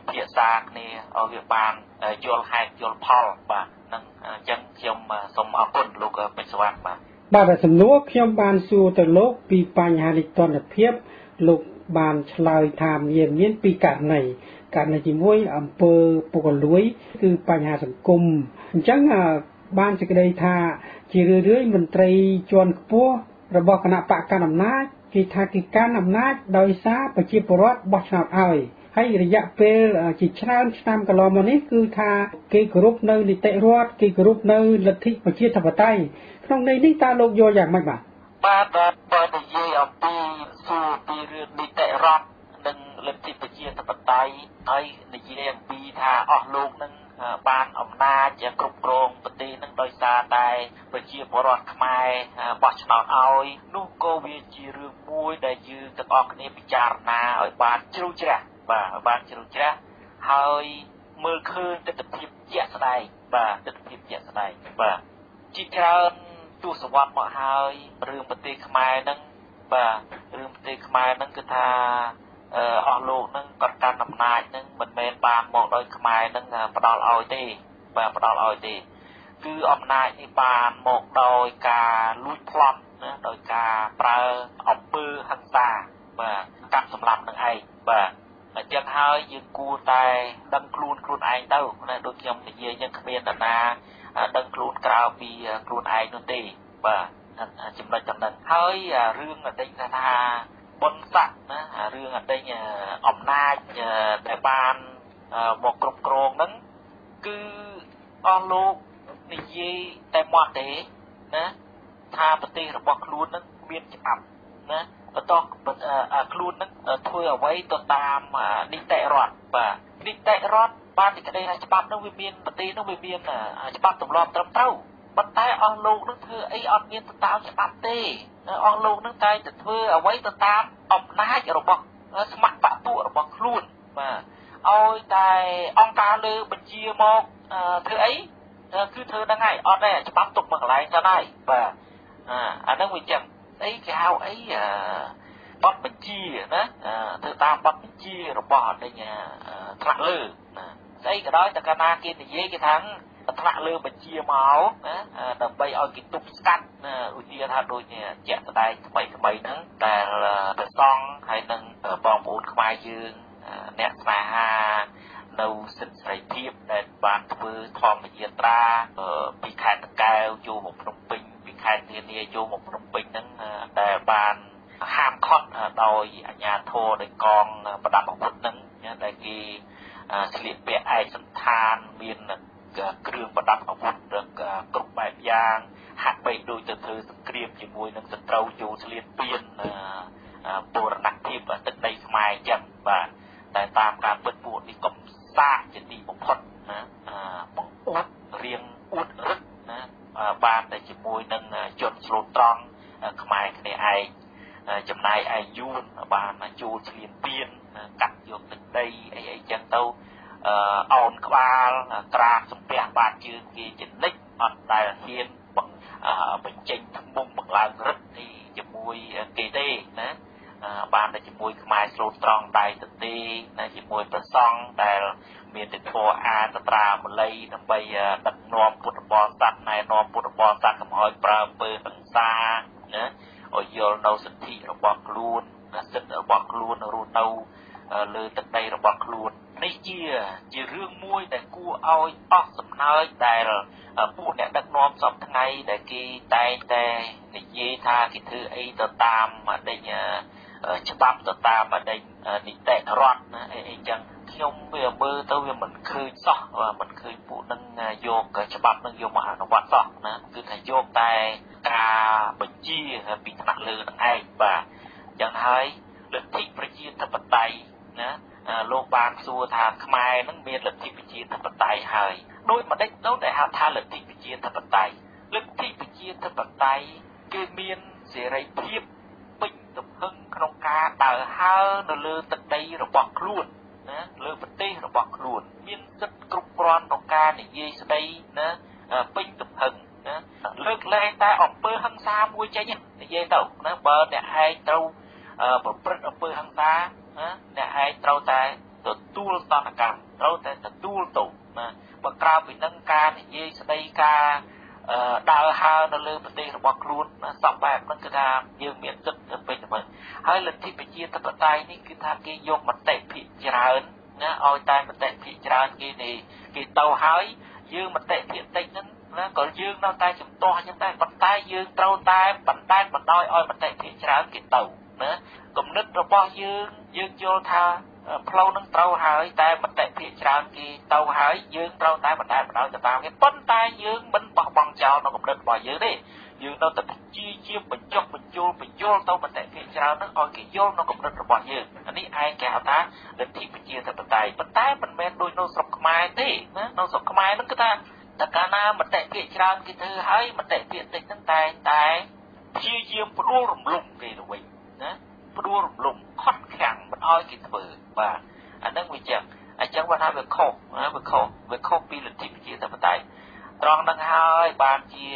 [SPEAKER 4] เพียซากนี่เอาเรื่องบางโยนให้โยนพอลบ่นั่งจังเชื่อมสมเอาคนลูกเป็นสว่างบ่
[SPEAKER 3] บาดสำนักเขียมบานสู่แต่โลกปีปัญหาดิตอนเพียบลูกบานชลายทามเยี่ยมเยี่ยนปีการในจิมวยอำเภอปกลุยคือปัญหาสังคมจังบ้านจะได้ท่าจีเรื่อยมันตรีจวนปัวระบบคณะปะการอำนาจกิจการอำนาจโดยซาประชีพรถบัชนาอ้อยให้ระยะเป็นจิตชาญตามกลอมันนี้คือท่าเกี่ยวกับในนิติรัฐเกี่ยวกับในลัทธิประชีพไตยตรงในนี้ตาโลกโยอย่างมากบ้
[SPEAKER 4] านเยี่ยมปีสู่ปีเรื่องนิติรัฐหนึ่งลัทธิประชีพไตยไอ้ในเยี่ยมปีท่าออกลูกหนึ่งบ้านอำนาจจะกรุบกรองปฏินั่งโดยซาตายประชีพรถขมายบัชนาอ้อยนูโกเวียจีเรื่องมวยได้ยืนตั้งออกนี้พิจารณาอ้อยบ้านจิรุจระบ้านจิรุจระให้มือคืนติดพิบเยอะสไลติดพิบเยอะสไลจีเชิญตัวสวัสดิ์มาให้เรื่องปฏิขมายนั่งเรื่องปฏิขมายนั่งคือท่าออกลูกนั่งกอดการนำนายนั่งมันเมนบานมองโดยขมายนั่งประดอลเอาตีประดอลเอาตีคืออำนาจในบานมองโดยการลุยพลอนนะโดยการปราออกปืนหันตาการสำลับนั่งไอ้จังให้ยืนกูตายดังครูนไอ้เต้านะโดยยมเยี่ยยังเขมียนแต่นาดังครูนกล่าวปีครูนไอ้นนตีจำได้จำนั้นให้เรื่องอะไรท่าบนสักนะเรื่องอะไรอำนาจแต่บ้านบอกกรบกรองนั้นคืออโลกนี่ยี่แต่หมดเดนะท่าปฏิระบอกครูนนั้นเวียนจับนะต้องครูนนั้นถ้วยเอาไว้ตัวตามนิเตรอดนิเตรอดบ้านที่กระไดฉบับนั้นวิเมียนปฏินั้นวิเมียนฉบับตุ่มรอบตรำเต้าบันไดอองลูกนั่นคือไอ้ออนเมียนตัวตามฉบับเต้อองลูกนั่นใจแต่เธอเอาไว้ตัวตามออกน้าจะระบอกสมัครปะตัวระบอกครูนเอาแต่องการเลยบัญชีมอกเธอไอ้คือเธอได้ไงออนได้ฉบับตุ่มมาอะไรจะได้อันนั้นวิจังไอ้แกเอาไอ้บอสบัญชีนะเธอตามบอสบัญชีระบอกได้เนี่ยทะลือไอ้ก็ได้แต่การนากินแต่เย่กี่ทั้งทะลือบัญชีเมานะแต่ไปเอากินตุกสกัดอุทิศทานโดยเนี่ยแจกได้ทำไมนั้นแต่ซองให้นั่งบองปูนขมายยืนเนี่ยมานูสินใส่ทิพย์ในบ้านทวีทอมเยียตราปีขายตะแกวโยหมกพนมปิงปีขายเนียโยหมกพนมปิงนั้นแต่บ้านห้ามคอดโดยอาญาโทโดยกองประดับอาวุธนั้นเนี่ยได้กีเฉลี่ยเปียไอสันทานบิน គ្រឿងប្រដាប់អាវុធគ្រប់បែបយ៉ាងហាក់បីដូចទៅធ្វើសង្គ្រាមជាមួយនឹងសត្រូវយោធ្លានពៀនបូរណភាពទឹកដីខ្មែរអញ្ចឹងបាទតែតាមការពិតពួកនេះកំសាកជាទីបំផុតណាបង្អួតរៀងអួតរឹកណាបានតែជាមួយនឹងជនស្លូតត្រង់ខ្មែរគ្នាឯងចំណាយឯយួនបានចូលឈ្លានពានកាត់យកទឹកដីអីចឹងទៅអោនក្បាលក្រាបសំពះបាតជើងគេចនិចអត់ដែលហ៊ានបញ្ចេញធ្ងន់បង្ឡើងរឹតទីជាមួយគេទេណាបានតែជាមួយខ្មែរស្លូតត្រង់ដៃទទេណាជាមួយព្រះសង្ឃដែលមានទេធរអាតត្រាមល័យដើម្បីដឹកនាំពុទ្ធបរិស័ទណែនាំពុទ្ធបរិស័ទកុំឲ្យប្រើអំពើហិង្សាណាឲ្យយល់នៅសិទ្ធិរបស់ខ្លួនសិទ្ធិរបស់ខ្លួនរស់នៅលើទឹកដីរបស់ខ្លួននេះជារឿងមួយដែលគួរឲ្យអស់សំណើចដែលពួកអ្នកដឹកនាំសពថ្ងៃដែលគេតែងតែនិយាយថាគេធ្វើអីទៅតាមដេញច្បាប់ទៅតាមដេញនីតិរដ្ឋណាអីចឹងខ្ញុំវាមើលទៅវាមិនឃើញសោះមិនឃើញពួកនឹងយកច្បាប់នឹងយកមកអនុវត្តសោះណាគឺថាយកតែការបញ្ជាពីថ្នាក់លើនឹងឯងបាទចឹងហើយលទ្ធិប្រជាធិបតេយ្យណាលោកបានសួរថាខ្មែរនឹងមានលទ្ធិប្រជាធិបតេយ្យហើយដោយម្ដេចទៅដែលហៅថាលទ្ធិប្រជាធិបតេយ្យលទ្ធិប្រជាធិបតេយ្យគឺមានសេរីភាពពេញទំហឹងក្នុងការដើរហើរនៅលើទឹកដីរបស់ខ្លួនណាលើប្រទេសរបស់ខ្លួនមានសិទ្ធិគ្រប់គ្រាន់ក្នុងការនិយាយស្ដីណាពេញទំហឹងណាលើកលែងតែអំពើហិង្សាមួយចេញនិយាយទៅណាបើអ្នកឯងត្រូវប្រព្រឹត្តអំពើហិង្សាណាអ្នកឯងត្រូវតែទទួលតនកម្មត្រូវតែទទួលទោសណាបើក្រៅពីនឹងការនិយាយស្ដីការដើរហើរនៅលើប្រទេសរបស់ខ្លួនសពបែបហ្នឹងគឺថាយើងមានសិទ្ធិពេញទៅហើយលទ្ធិប្រជាធិបតេយ្យនេះគឺថាគេយកមតិភាគច្រើនណាឲ្យតែមតិភាគច្រើនគេទៅហើយយើងមតិភាគតិចហ្នឹងណាក៏យើងនៅតែជំទាស់អញ្ចឹងដែរប៉ុន្តែយើងត្រូវតែបណ្តែតបណ្ដោយឲ្យមតិភាគច្រើនគេទៅណាគំនិតរបស់យើងយល់ថាផ្លូវនឹងត្រូវហើយតែមតិភាគច្រើនគេទៅហើយយើងត្រូវតែបណ្តែតបណ្ដោយទៅតាមគេប៉ុន្តែយើងមិនបោះបង់ចោលនៅគំនិតរបស់យើងទេយើងនៅតែជាបញ្ចុះបញ្ចូលបញ្យល់ទៅមតិភាគច្រើននឹងឲ្យគេយល់នៅគំនិតរបស់យើងអានេះឯងគេហៅថាលទ្ធិប្រជាធិបតេយ្យប៉ុន្តែមិនមែនដូចនៅស្រុកខ្មែរទេណានៅស្រុកខ្មែរនឹងគឺថាតើកាលណាមតិភាគច្រើនគេធ្វើហើយមតិភាគតិចហ្នឹងតែព្យាយាមផ្ដួលរំលំគេទៅវិញណាផ្ដួលរំលំខត់ខាំងមិនឲ្យគេធ្វើបាទអាហ្នឹងវាចឹងអញ្ចឹងគាត់ថាវាខុសពីលទ្ធិប្រជាធិបតេយ្យត្រង់ហ្នឹងហើយបានជា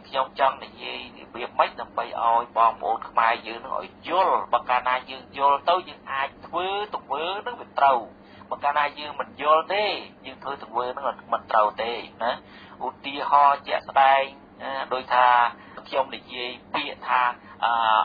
[SPEAKER 4] ខ្ញុំចង់និយាយរបៀបម៉េចដើម្បីឲ្យបងប្អូនខ្មែរយើងនឹងឲ្យយល់បើកាលណាយើងយល់ទៅយើងអាចធ្វើទង្វើនឹងវាត្រូវបើកាលណាយើងមិនយល់ទេយើងធ្វើទង្វើនឹងមិនត្រូវទេណាឧទាហរណ៍ជាក់ស្ដែងដោយថាខ្ញុំនិយាយពាក្យថា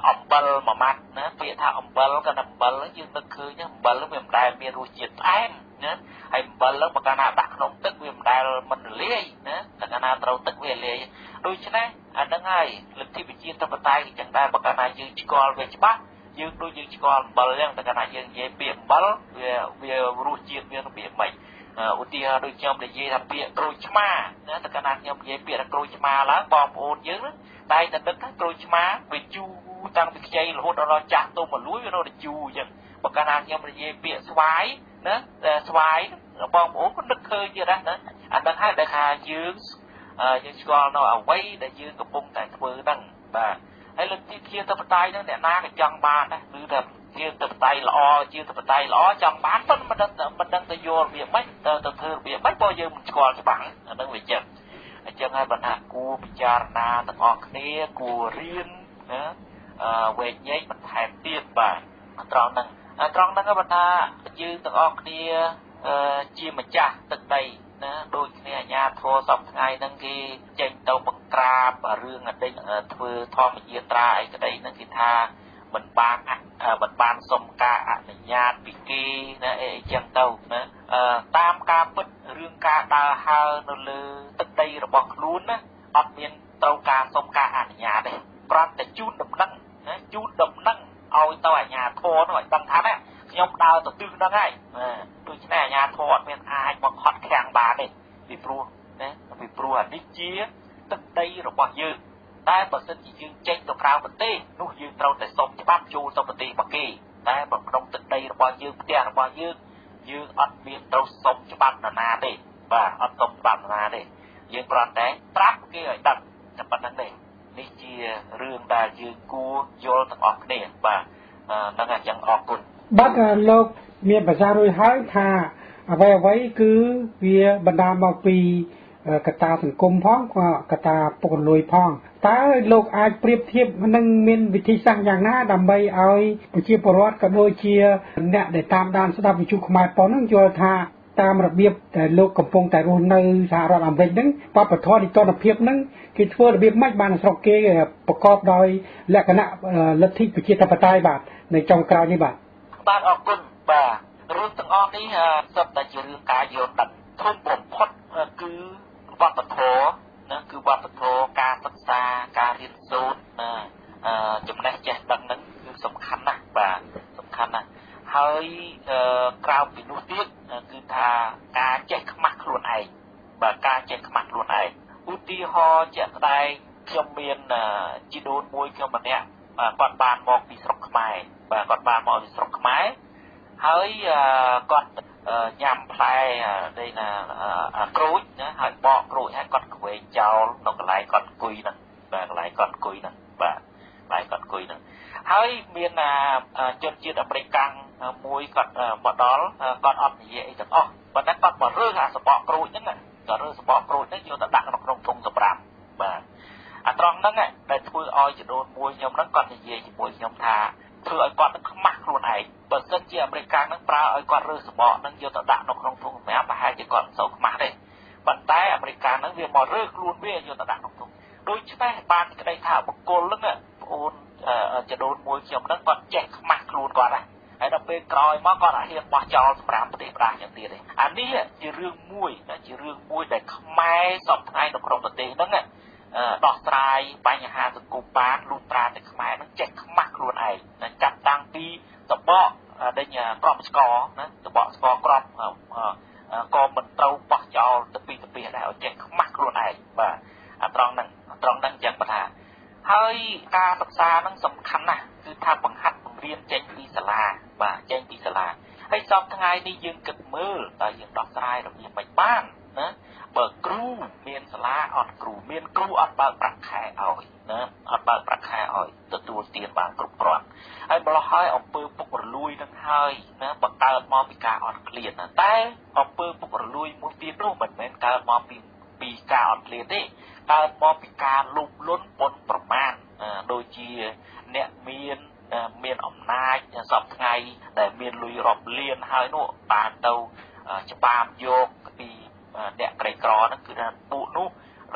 [SPEAKER 4] អំបិលមួយម៉ាត់ណាពាក្យថាអំបិលក៏អំបិលយើងនឹកឃើញអំបិលវាមិនដែលមានរសជាតិផ្អែមណាហើយអំបិលបើកាលណាដាក់ក្នុងទឹកវាមិនដែលមិនលាយណាតែកាលណាត្រូវទឹកវាលាយដូច្នេះអាហ្នឹងហើយលទ្ធិប្រជាធិបតេយ្យចឹងដែរបើកាលណាយើងស្គាល់វាច្បាស់យើងដូចយើងស្គាល់អំបិលចឹងតែកាលណាយើងនិយាយពាក្យអំបិលវារសជាតិវារបៀបម៉េចឧទាហរណ៍ដូចខ្ញុំនិយាយថាពាក្យក្រូចឆ្មាណាតែកាលណាខ្ញុំនិយាយពាក្យថាក្រូចឆ្មាឡើងបងប្អូនយើងតែតែនឹកថាក្រូចឆ្មាវាជូរតាំងពីខ្ចីរហូតដល់ចាស់ទុំមកលួយវានៅតែជូរអញ្ចឹងបើកាលណាខ្ញុំនិយាយពាក្យស្វាយណាតែស្វាយបងប្អូនក៏នឹកឃើញទៀតណាអាហ្នឹងហើយដែលថាយើងស្គាល់នៅអ្វីដែលយើងកំពុងតែធ្វើហ្នឹងបាទហើយលទ្ធិប្រជាធិបតេយ្យហ្នឹងអ្នកណាក៏ចង់បានដែរគឺថាជាធិបតេយ្យល្អជាធិបតេយ្យល្អចង់បានប៉ុន្តែមិនដឹងទៅយល់របៀបម៉េចទៅធ្វើរបៀបម៉េចបើយើងមិនស្គាល់ច្បាស់អាហ្នឹងវាចឹងអញ្ចឹងហើយបណ្ណាគួរពិចារណាទាំងអស់គ្នាគួររៀនណាវែកញែកបន្ថែមទៀតបាទត្រង់ហ្នឹងបណ្ណាយើងទាំងអស់គ្នាជាម្ចាស់ទឹកដីណាដូចគ្នាអាញាធរសពថ្ងៃហ្នឹងគេចេញទៅបង្ក្រាបរឿងអតីតធ្វើធម្មយាត្រាអីក្តីហ្នឹងគេថាមិនបានសុំការអនុញ្ញាតពីគេណាអីចឹងទៅណាតាមការពិតរឿងការដើរហើរនៅលើទឹកដីរបស់ខ្លួនណាអត់មានត្រូវការសុំការអនុញ្ញាតទេគ្រាន់តែជូនដំណឹងណាជូនដំណឹងឲ្យទៅអាញាធរនោះឲ្យដឹងថាណាខ្ញុំដើរទៅទិសហ្នឹងហើយដូច្នេះអាញាធរអត់មានអាចមកខត់ខាំងបានទេពីព្រោះណា ព្រោះអានេះជាទឹកដីរបស់យើងតែបើសិនជាយើងចេញទៅក្រៅប្រទេសនោះយើងត្រូវតែសុំច្បាប់ចូលទៅប្រទេសរបស់គេតែបើក្នុងទឹកដីរបស់យើងផ្ទះរបស់យើងយើងអត់មានត្រូវសុំច្បាប់នរណាទេបាទអត់សុំច្បាប់នរណាទេយើងគ្រាន់តែប្រាប់គេឲ្យដឹងតែប៉ុណ្្នឹងទេនេះជារឿងដែលយើងគួរយល់ទាំងអស់គ្នាបាទហ្នឹងហើយចឹងអរគុណ
[SPEAKER 3] បាទលោកមានប្រសាសន៍រួចហើយថាអ្វីគឺវាបណ្ដាលមកពីកត្តាសង្គមផងក៏កត្តាពុករលួយផងតើលោកអាចប្រៀបធៀបនឹងមានវិធីសាស្ត្រយ៉ាងណាដើម្បីឲ្យប្រជាពលរដ្ឋក៏ដូចជាអ្នកដែលតាមដានស្ដាប់វិទ្យុខ្មែរប៉ុនហ្នឹងយល់ថាតាមរបៀបដែលលោកកំពុងតែរស់នៅសហរដ្ឋអាមេរិកហ្នឹងបព្វធម៌នីតិរដ្ឋភាពហ្នឹងគេធ្វើរបៀបម៉េចបានស្រុកគេប្រកបដោយលក្ខណៈលទ្ធិប្រជាធិបតេយ្យបាទនៅចុងក្រោយនេះបាទ
[SPEAKER 4] អរគុណបាទរឿងទាំងអស់នេះសុទ្ធតែជារឿងការយល់ដឹងធំបំផុតគឺវប្បធម៌ណាគឺវប្បធម៌ការសិក្សាការរៀនសូត្រណាចំណេះចេះដឹងហ្នឹងគឺសំខាន់ណាស់បាទសំខាន់ណាស់ហើយក្រៅពីនោះទៀតគឺថាការចេះខ្មាស់ខ្លួនឯងបាទការចេះខ្មាស់ខ្លួនឯងឧទាហរណ៍ជាក់ស្ដែងខ្ញុំមានជីដូនមួយខ្ញុំម្នាក់គាត់បានមកពីស្រុកខ្មែរបាទគាត់បានមកពីស្រុកខ្មែរហើយគាត់ញ៉ាំផ្លែនេះណាក្រូចណាហើយបកក្រូចហើយគាត់ខ្វែងចោលនៅកន្លែងគាត់អង្គុយហ្នឹងបាទកន្លែងគាត់អង្គុយហ្នឹងបាទកន្លែងគាត់អង្គុយហ្នឹងហើយមានជនជាតិអាមេរិកកាំងមួយគាត់មកដល់គាត់អត់និយាយអីទាំងអស់ប៉ុន្តែគាត់មករើសអាសបកក្រូចហ្នឹងគាត់រើសសបកក្រូចហ្នឹងយកទៅដាក់ក្នុងធុងសម្រាប់បាទអាត្រង់ហ្នឹងដែលធ្វើឲ្យចដូនមួយខ្ញុំហ្នឹងគាត់និយាយជាមួយខ្ញុំថាធ្វើឲ្យគាត់ខ្មាស់ខ្លួនឯងបើសិនជាអាមេរិកកាំងហ្នឹងប្រើឲ្យគាត់រើសសបកហ្នឹងយកទៅដាក់នៅក្នុងធុងសម្រាប់ប្រហែលជាគាត់មិនសូវខ្មាស់ទេប៉ុន្តែអាមេរិកកាំងហ្នឹងវាមករើសខ្លួនវាយកទៅដាក់ក្នុងធុងដូច្នេះបានក្តីថាបុគ្គលហ្នឹងបងអូនចដូនមួយខ្ញុំហ្នឹងគាត់ចេះខ្មាស់ខ្លួនគាត់ហ្នឹងហើយដល់ពេលក្រោយមកគាត់អាចហ៊ានបោះចោលសម្រាប់ប្រទេសប្រាសយ៉ាងទៀតទេអានេះជារឿងមួយជារឿងមួយដែលខ្មែរសពថ្ងៃនៅក្នុងប្រទេសហ្នឹងដោះស្រាយបញ្ហាសង្គមបានលុះត្រាតែខ្មែរនឹងចេះខ្មាស់ខ្លួនឯងចាប់តាំងពីសបកដេញក្របស្ករណាសបកស្ករក្របក៏មិនត្រូវបោះចោលទៅពីដែរឲ្យចេះខ្មាស់ខ្លួនឯងបាទត្រង់ហ្នឹងចឹងបើថាហើយការសិក្សាហ្នឹងសំខាន់ណាស់គឺថាបង្ហាត់បង្រៀនចេញពីសាលាបាទចេញពីសាលាហើយសពថ្ងៃនេះយើងគិតមើលតើយើងដោះស្រាយរបៀបមិនបានណាបើគ្រូមានសាលាអត់គ្រូមានគ្រូអត់បើកប្រាក់ខែឲ្យណាអត់បើកប្រាក់ខែឲ្យទទួលទានបានគ្រប់គ្រាន់ហើយម្ល៉េះហើយអំពើពុករលួយនឹងហើយណាបង្កើតមកពីការអត់ឃ្លានណាតែអំពើពុករលួយមួយទៀតនោះមិនមែនកើតមកពីការអត់ឃ្លានទេកើតមកពីការលុបលុនប៉ុនប្រមាណដូចជាអ្នកមានអំណាចសពថ្ងៃដែលមានលុយរាប់លានហើយនោះបានទៅច្បាមយកពីអ្នកក្រីក្រហ្នឹងគឺថាពួកនោះ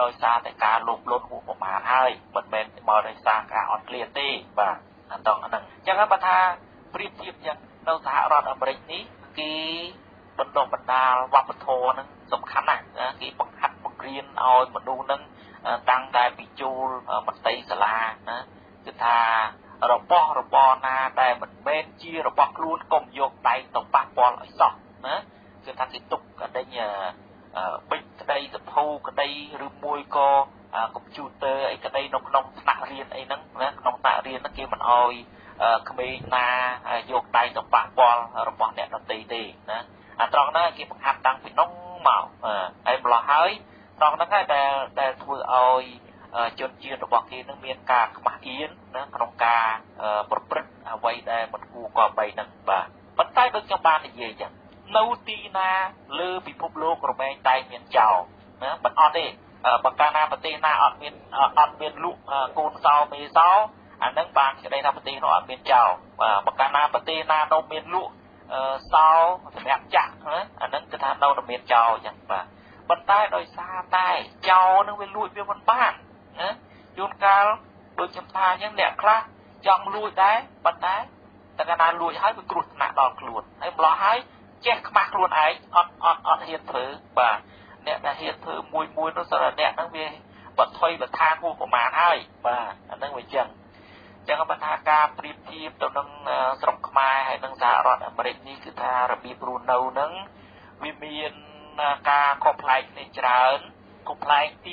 [SPEAKER 4] ដោយសារតែការលុបលុនហួសប្រមាណហើយមិនមែនមកដោយសារការអត់ឃ្លានទេបាទអាតងហ្នឹងអញ្ចឹងបើថាប្រៀបធៀបយ៉ាងនៅសហរដ្ឋអាមេរិកនេះគេបណ្ដុះបណ្ដាលវប្បធម៌ហ្នឹងសំខាន់ណាស់គេបង្ហាត់បង្រៀនឲ្យមនុស្សហ្នឹងតាំងតែពីចូលមត្តេយ្យសាលាណាគឺថារបស់របរណាដែលមិនមែនជារបស់ខ្លួនកុំយកដៃទៅប៉ះពាល់ឲ្យសោះណាគឺថាគេទុកកដេញបិចក្តីសភៅក្តីឬមួយក៏កុំព្យូទ័រអីក្តីនៅក្នុងថ្នាក់រៀនអីហ្នឹងណាក្នុងថ្នាក់រៀនហ្នឹងគេមិនអោយក្មេងណាយកដៃទៅប៉ះពាល់របស់អ្នកដទៃទេណាអាត្រង់ហ្នឹងគេបង្ហាត់តាំងពីនោះមកហើយម្ល៉េះហើយត្រង់ហ្នឹងហើយដែលធ្វើឲ្យជនជាតិរបស់គេនឹងមានការខ្មាស់អៀនណាក្នុងការប្រព្រឹត្តអ្វីដែលមិនគួរគប្បីហ្នឹងបាទប៉ុន្តែដូចខ្ញុំបាននិយាយចឹងនៅទីណាលើពិភពលោករមែងតែមានចោលណាមិនអត់ទេបើកាលណាប្រទេសណាអត់មានលក់កូនសោមេសោអាហ្នឹងបានគេថាប្រទេសនោះអត់មានចោលបើកាលណាប្រទេសណានៅមានលក់សោសម្រាប់ចាក់ណាអាហ្នឹងគឺថានៅតែមានចោលចឹងបាទប៉ុន្តែដោយសារតែចោលនឹងវាលួចវាមិនបានណាជួនកាលដូចខ្ញុំថាអញ្ចឹងអ្នកខ្លះចង់លួចដែរប៉ុន្តែតែកាលណាលួចហើយវាគ្រោះថ្នាក់ដល់ខ្លួនហើយម្ល៉េះហើយចេះខ្មាស់ខ្លួនឯងអត់ហ៊ានធ្វើបាទអ្នកដែលហ៊ានធ្វើមួយនោះសរអ្នកហ្នឹងវាបថុយបថាហួសប្រមាណហើយបាទអាហ្នឹងវាចឹងបើថាការប្រៀបធៀបទៅនឹងស្រុកខ្មែរហើយនឹងសហរដ្ឋអាមេរិកនេះគឺថារបៀបរស់នៅហ្នឹងវាមានការខុសប្លែកគ្នាច្រើន កំប្លែងទី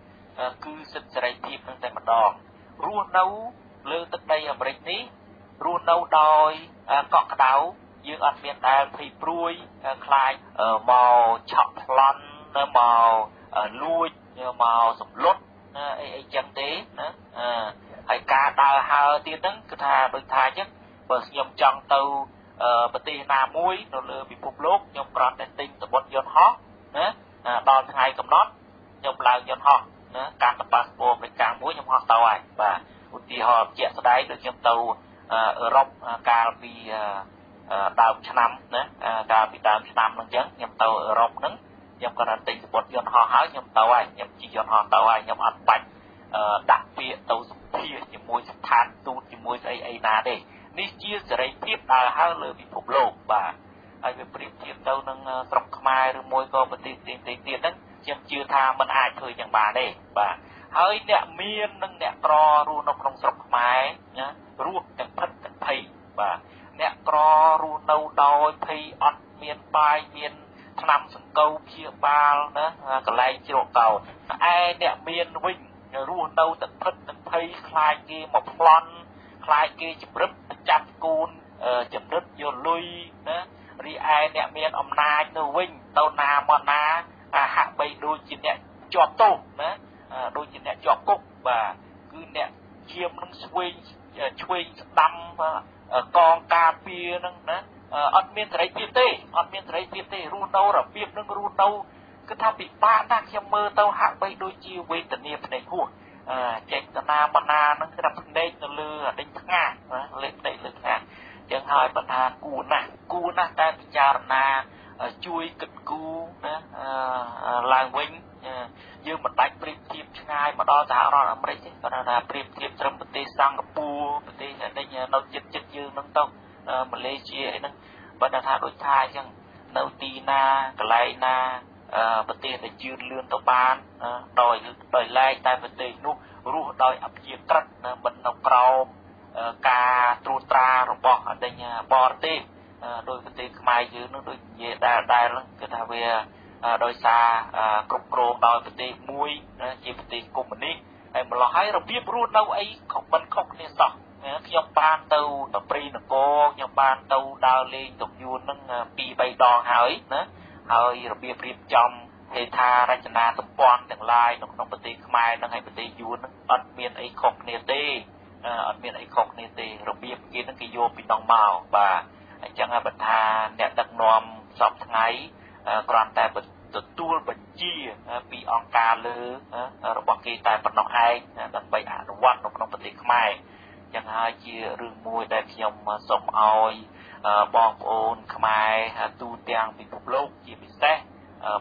[SPEAKER 4] 1គឺសិទ្ធិសេរីភាពនឹងតែម្ដងរស់នៅលើទឹកដីអាមេរិកនេះរស់នៅដោយកក់ក្ដៅយើងអត់មានដែលភ័យព្រួយខ្លាចមកឆក់ប្លន់មកលួចមកសម្លុតអីចឹងទេណាហើយការដើរហើរទៀតហ្នឹងគឺថាដូចថាអញ្ចឹងបើខ្ញុំចង់ទៅប្រទេសណាមួយនៅលើពិភពលោកខ្ញុំគ្រាន់តែទិញសម្បត្តិយន្តហោះណាដល់ថ្ងៃកំណត់ខ្ញុំឡើងយន្តហោះណាកាន់តែប៉ាសពតអាមេរិកមួយខ្ញុំហោះទៅហើយបាទឧទាហរណ៍ជាក់ស្ដែងដូចខ្ញុំទៅអឺរ៉ុបកាលពីដើមឆ្នាំណាកាលពីដើមឆ្នាំហ្នឹងអញ្ចឹងខ្ញុំទៅអឺរ៉ុបហ្នឹងខ្ញុំក៏ទិញសម្បត្តិយន្តហោះហើយខ្ញុំទៅហើយខ្ញុំជិះយន្តហោះទៅហើយខ្ញុំអត់បាច់ដាក់ពាក្យទៅសម្ភាសជាមួយស្ថានទូតជាមួយស្អីណាទេនេះជាសេរីភាពដើរហើរលើពិភពលោកបាទហើយវាប្រៀបធៀបទៅនឹងស្រុកខ្មែរឬមួយក៏ប្រទេសផ្សេងទៀតហ្នឹងខ្ញុំជឿថាมันអាចធ្វើយ៉ាងបានទេបាទហើយអ្នកមាននិងអ្នកក្ររស់នៅក្នុងស្រុកខ្មែរណារស់ទាំងផិតទាំងភ័យបាទអ្នកក្ររស់នៅដោយភ័យអត់មានបាយមានថ្នាំសង្កូវព្យាបាលណាកន្លែងជ្រកកោនឯអ្នកមានវិញរស់នៅទាំងផិតទាំងភ័យខ្លាចគេមកប្លន់ខ្លាចគេចម្រិតចាប់គូនចម្រិតយកលុយណារីឯអ្នកមានអំណាចនៅវិញទៅណាមកណាហាក់បីដូចជាអ្នកជាប់ទោសណាដូចជាអ្នកជាប់គុកបាទគឺអ្នកឈាមនឹងឆ្វេងស្ដាំកងការពារនឹងណាអត់មានសេរីភាពទេអត់មានសេរីភាពទេរស់នៅរបៀបនឹងរស់នៅគឺថាពិបាកណាស់ខ្ញុំមើលទៅហាក់បីដូចជាវេទនាភ្នែកហួសចេញទៅណាមកណានឹងគឺថាភ្នែកទៅលើដេញថ្ងាសលេខភ្នែកលើថ្ងាសចឹងហើយបើថាគួរណាស់តែពិចារណាជួយគិតគូរណាឡើងវិញយើងមិនដាច់ប្រៀបធៀបឆ្ងាយមកដល់សហរដ្ឋអាមេរិកទេគាត់ថាប្រៀបធៀបត្រឹមប្រទេសសិង្ហបុរីប្រទេសនេះនៅជិតយើងនឹងទៅម៉ាឡេស៊ីអីហ្នឹងបើថាដូចថាអញ្ចឹងនៅទីណាកន្លែងណាប្រទេសដែលជឿនលឿនទៅបានដោយឡែកតែប្រទេសនោះរស់ដោយអព្យាក្រឹតមិននៅក្រោមការត្រួតត្រារបស់អតីតបរទេសដោយប្រទេសខ្មែរយើងនោះដូចនិយាយដែលគឺថាវាដោយសារគ្រប់គ្រងដោយប្រទេសមួយជាប្រទេសកុម្មុយនីសហើយម្ល៉េះហើយរបៀបរស់នៅអីមិនខុសគ្នាសោះខ្ញុំបានទៅព្រៃនគរខ្ញុំបានទៅដើរលេងទំយួនហ្នឹង 2-3 ដងហើយណាហើយរបៀបរៀបចំហេដ្ឋារចនាសម្ព័ន្ធទាំងឡាយនៅក្នុងប្រទេសខ្មែរនិងហើយប្រទេសយួនហ្នឹងអត់មានអីខុសគ្នាទេរបៀបគេហ្នឹងគេយកពីដងមកបាទអញ្ចឹងបើថាអ្នកដឹកនាំសពថ្ងៃគ្រាន់តែទទួលបញ្ជាពីអង្គការលើរបស់គេតែប៉ុណ្ណោះឯងដើម្បីអនុវត្តនៅក្នុងប្រទេសខ្មែរចឹងហើយជារឿងមួយដែលខ្ញុំសូមឲ្យបងប្អូនខ្មែរទូទាំងពិភពលោកជាពិសេស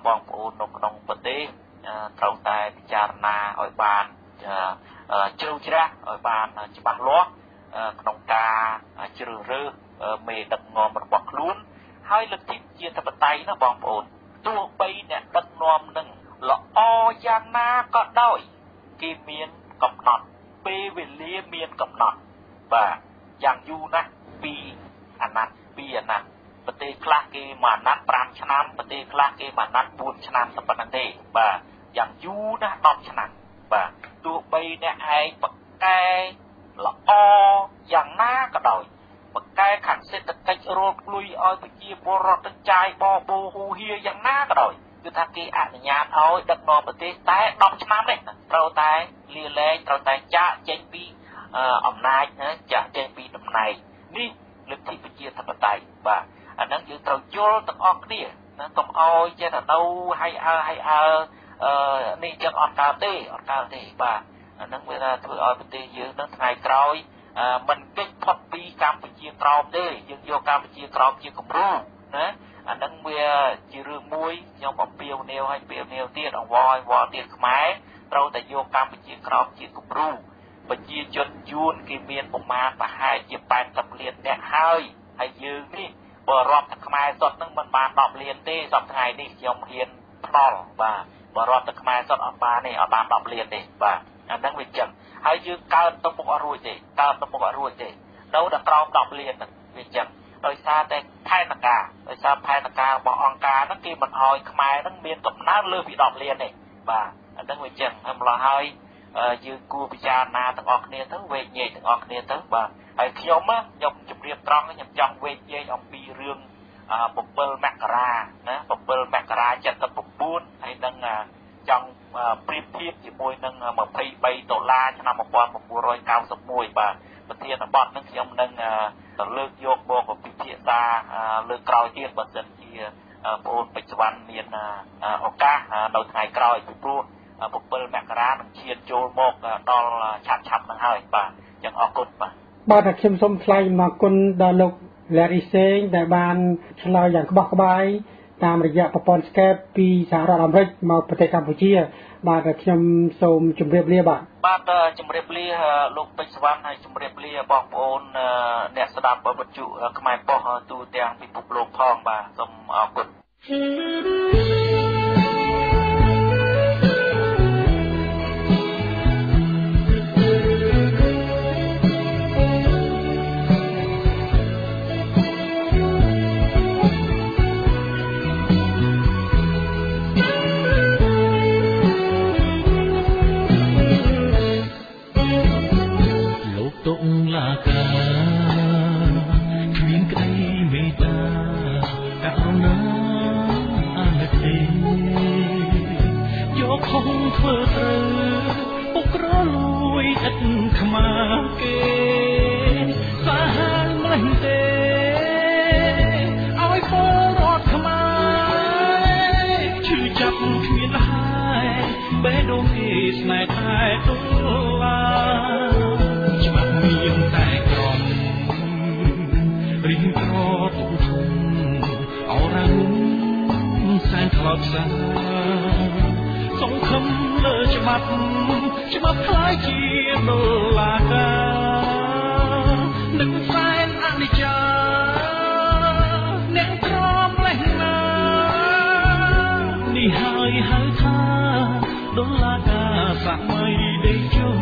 [SPEAKER 4] បងប្អូននៅក្នុងប្រទេសត្រូវតែពិចារណាឲ្យបានជ្រៅជ្រះឲ្យបានច្បាស់លាស់ក្នុងការជ្រើសរើសមេដឹកនាំរបស់ខ្លួនហើយលទ្ធិជាធិបតេយ្យណាបងប្អូនទោះបីអ្នកដឹកនាំនឹងល្អយ៉ាងណាក៏ដោយគេមានកំណត់ពេលវេលាមានកំណត់បាទយ៉ាងយូរណាស់2អាណត្តិប្រទេសខ្លះគេមួយអាណត្តិ5ឆ្នាំប្រទេសខ្លះគេមួយអាណត្តិ4ឆ្នាំតែប៉ុណ្្នឹងទេបាទយ៉ាងយូរណាស់10ឆ្នាំបាទទោះបីអ្នកឯងបកកែល្អយ៉ាងណាក៏ដោយបកកែខាងសេដ្ឋកិច្ចរលភ្លុយឲ្យប្រជាពលរដ្ឋទៅចាយបបោហ៊ូហៀយ៉ាងណាក៏ដោយគឺថាគេអនុញ្ញាតឲ្យដឹកនាំប្រទេសតែ10ឆ្នាំនេះត្រូវតែលាលែងត្រូវតែចាកចេញពីអំណាចចាកចេញពីតំណែងនេះលទ្ធិប្រជាធិបតេយ្យបាទអាហ្នឹងយើងត្រូវយល់ទាំងអស់គ្នាណាកុំអោយចេះតែនៅហើយនេះចឹងអត់កើតទេបាទអាហ្នឹងវាថាធ្វើឲ្យប្រទេសយើងនឹងថ្ងៃក្រោយមិនគេចផុតពីកម្ពុជាក្រោមទេយើងយកកម្ពុជាក្រោមជាគំរូណាអាហ្នឹងវាជារឿងមួយខ្ញុំអំពាវនាវឲ្យពាវនាវទៀតអង្វរទៀតខ្មែរត្រូវតែយកកម្ពុជាក្រោមជាគំរូប្រជាជនយួនគេមានប្រមាណប្រហែលជា80លានអ្នកហើយយើងនេះបើរាប់តែខ្មែរសុទ្ធនឹងមិនបាន10លានទេសប្តាហ៍នេះខ្ញុំហ៊ានផ្ដល់បាទបើរាប់តែខ្មែរសុទ្ធអត់បាន10លានទេបាទអាហ្នឹងវាចឹងហើយយើងកើតទៅមុខអត់រួចទេនៅតែក្រោម10លានហ្នឹងវាចឹងដោយសារតែផែនការរបស់អង្គការហ្នឹងគេមិនអោយខ្មែរហ្នឹងមានកំណើនលើពី10លានទេ បាទអាហ្នឹងវាចឹងហើយម្ល៉េះហើយយើងគួរពិចារណាទាំងអស់គ្នាទៅវែកញែកទាំងអស់គ្នាទៅបាទហើយខ្ញុំជម្រាបត្រង់ខ្ញុំចង់វែកញែកអំពីរឿង7មករាណា7មករា79ហើយនឹងចង់ប្រៀបធៀបជាមួយនឹង$23ឆ្នាំ1991បាទប្រធានបទនឹងខ្ញុំនឹងទៅលើកយកមកពិភាក្សាលើកក្រោយទៀតបើសិនជាបងប្អូនពេជ្រសវណ្ណមានឱកាសនៅថ្ងៃក្រោយពីព្រោះ7មករានឹងឈានចូលមកដល់ឆាប់នឹងហើយបាទចឹងអរគុណបាទ
[SPEAKER 3] ខ្ញុំសូមថ្លែងអំណរគុណដល់លោក Larry Singh ដែលបានឆ្លើយយ៉ាងក្បោះក្បាយតាមរយៈប្រព័ន្ធ Skype ពីសហរដ្ឋអាមេរិកមកប្រទេសកម្ពុជាបាទខ្ញុំសូមជម្រាបលាបាទ
[SPEAKER 4] ជម្រាបលាលោកពេជ្រសវណ្ណហើយជម្រាបលាបងប្អូនអ្នកស្ដាប់វិទ្យុខ្មែរប៉ុស្តិ៍ទូទាំងពិភពលោកផងបាទសូមអរគុណ
[SPEAKER 5] ធ្វើត្រូវពុករលួយឥតខ្មាគេសាហាវម្លេះទេឲ្យពលរដ្ឋខ្មែរឈឺចាប់គ្មានលហើយបេះដូងគេស្នេហ៍តែដុល្លារច្បាប់មានតែក្រុមរិះក្រទុំធំអរ៉ាំសែនថ្លប់សាសង្ឃឹមលើច្បាប់ខ្លាយជាដុល្លារនឹងសែនអនិច្ចាអ្នកក្រម្លេះណានេះហើយហៅថាដុល្លារសម័យដេកជោ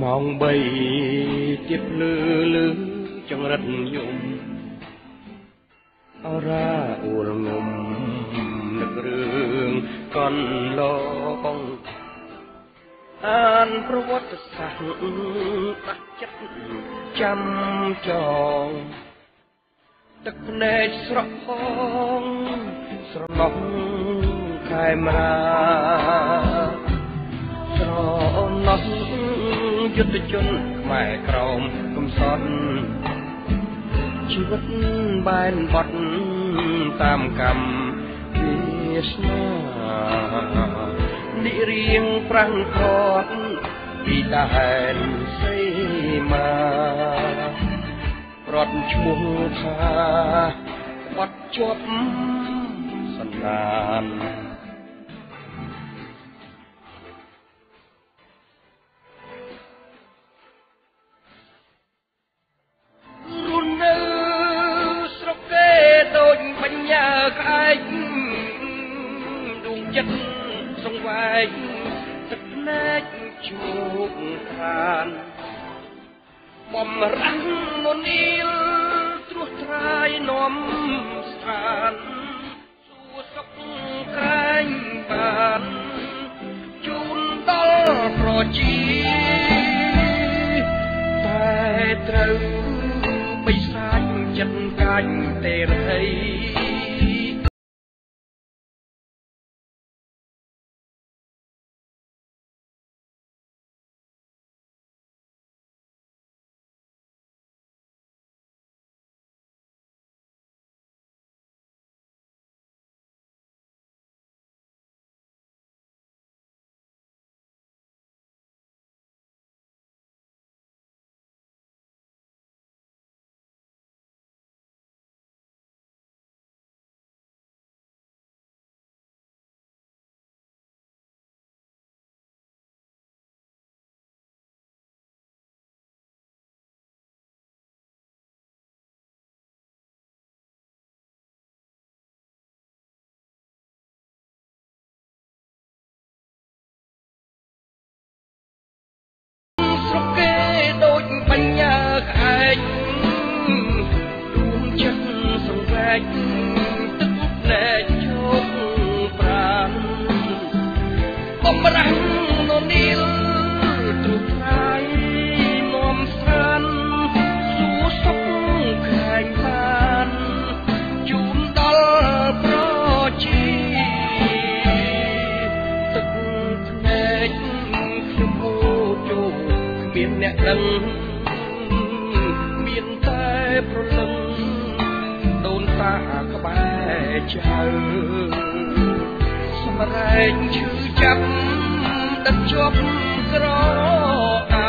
[SPEAKER 5] ម៉ោង3ទៀតលឺចង្រិតយំអរ៉ាអ៊ូរងំនឹករឿងកនឡងអានប្រវត្តិសាស្ត្របាក់ចិត្តចាំចងទឹកភ្នែកស្រក់ផងស្រណោះខែមរាស្រណោះយុទ្ធជនខ្មែរក្រមកំសត់ជីវិតបែនបត់តាមកម្មវាសនានិរៀងប្រាំងខត់ពីដែនសីមារត់ឈ្មោះថាបាត់ជាប់សន្តានរុននៅស្រុកគេដូចបញ្ញាក្អែកដួងចិត្តសង្វែកទឹកភ្នែកជោគឋានបំរាំងមនីលត្រួសត្រាយនាំស្ថានសួរសុខក្រែងបានជូនដល់ប្រជាតែត្រូវបិសាចចិត្តកាញ់ទេរីបញ្ញាក្អែកដួងចិត្តសង្វែកទឹកភ្នែកជោគប្រាណបំរាំងននីលទ្រុថ្លៃនាំស្រានសួរសុខខែងបានជូនដល់ប្រជាទឹកភ្នែកខ្ញុំអូជោគគ្មានអ្នកដឹងមានតែប្រលឹងដូនតាក្បែរចៅសម្រែងឈឺចាប់ដឹកជាប់ក្រអៅ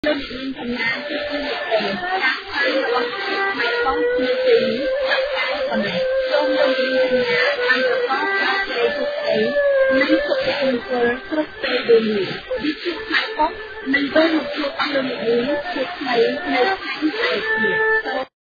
[SPEAKER 1] Hãy subscribe cho kênh Ghiền Mì Gõ để không bỏ lỡ những video hấp dẫn.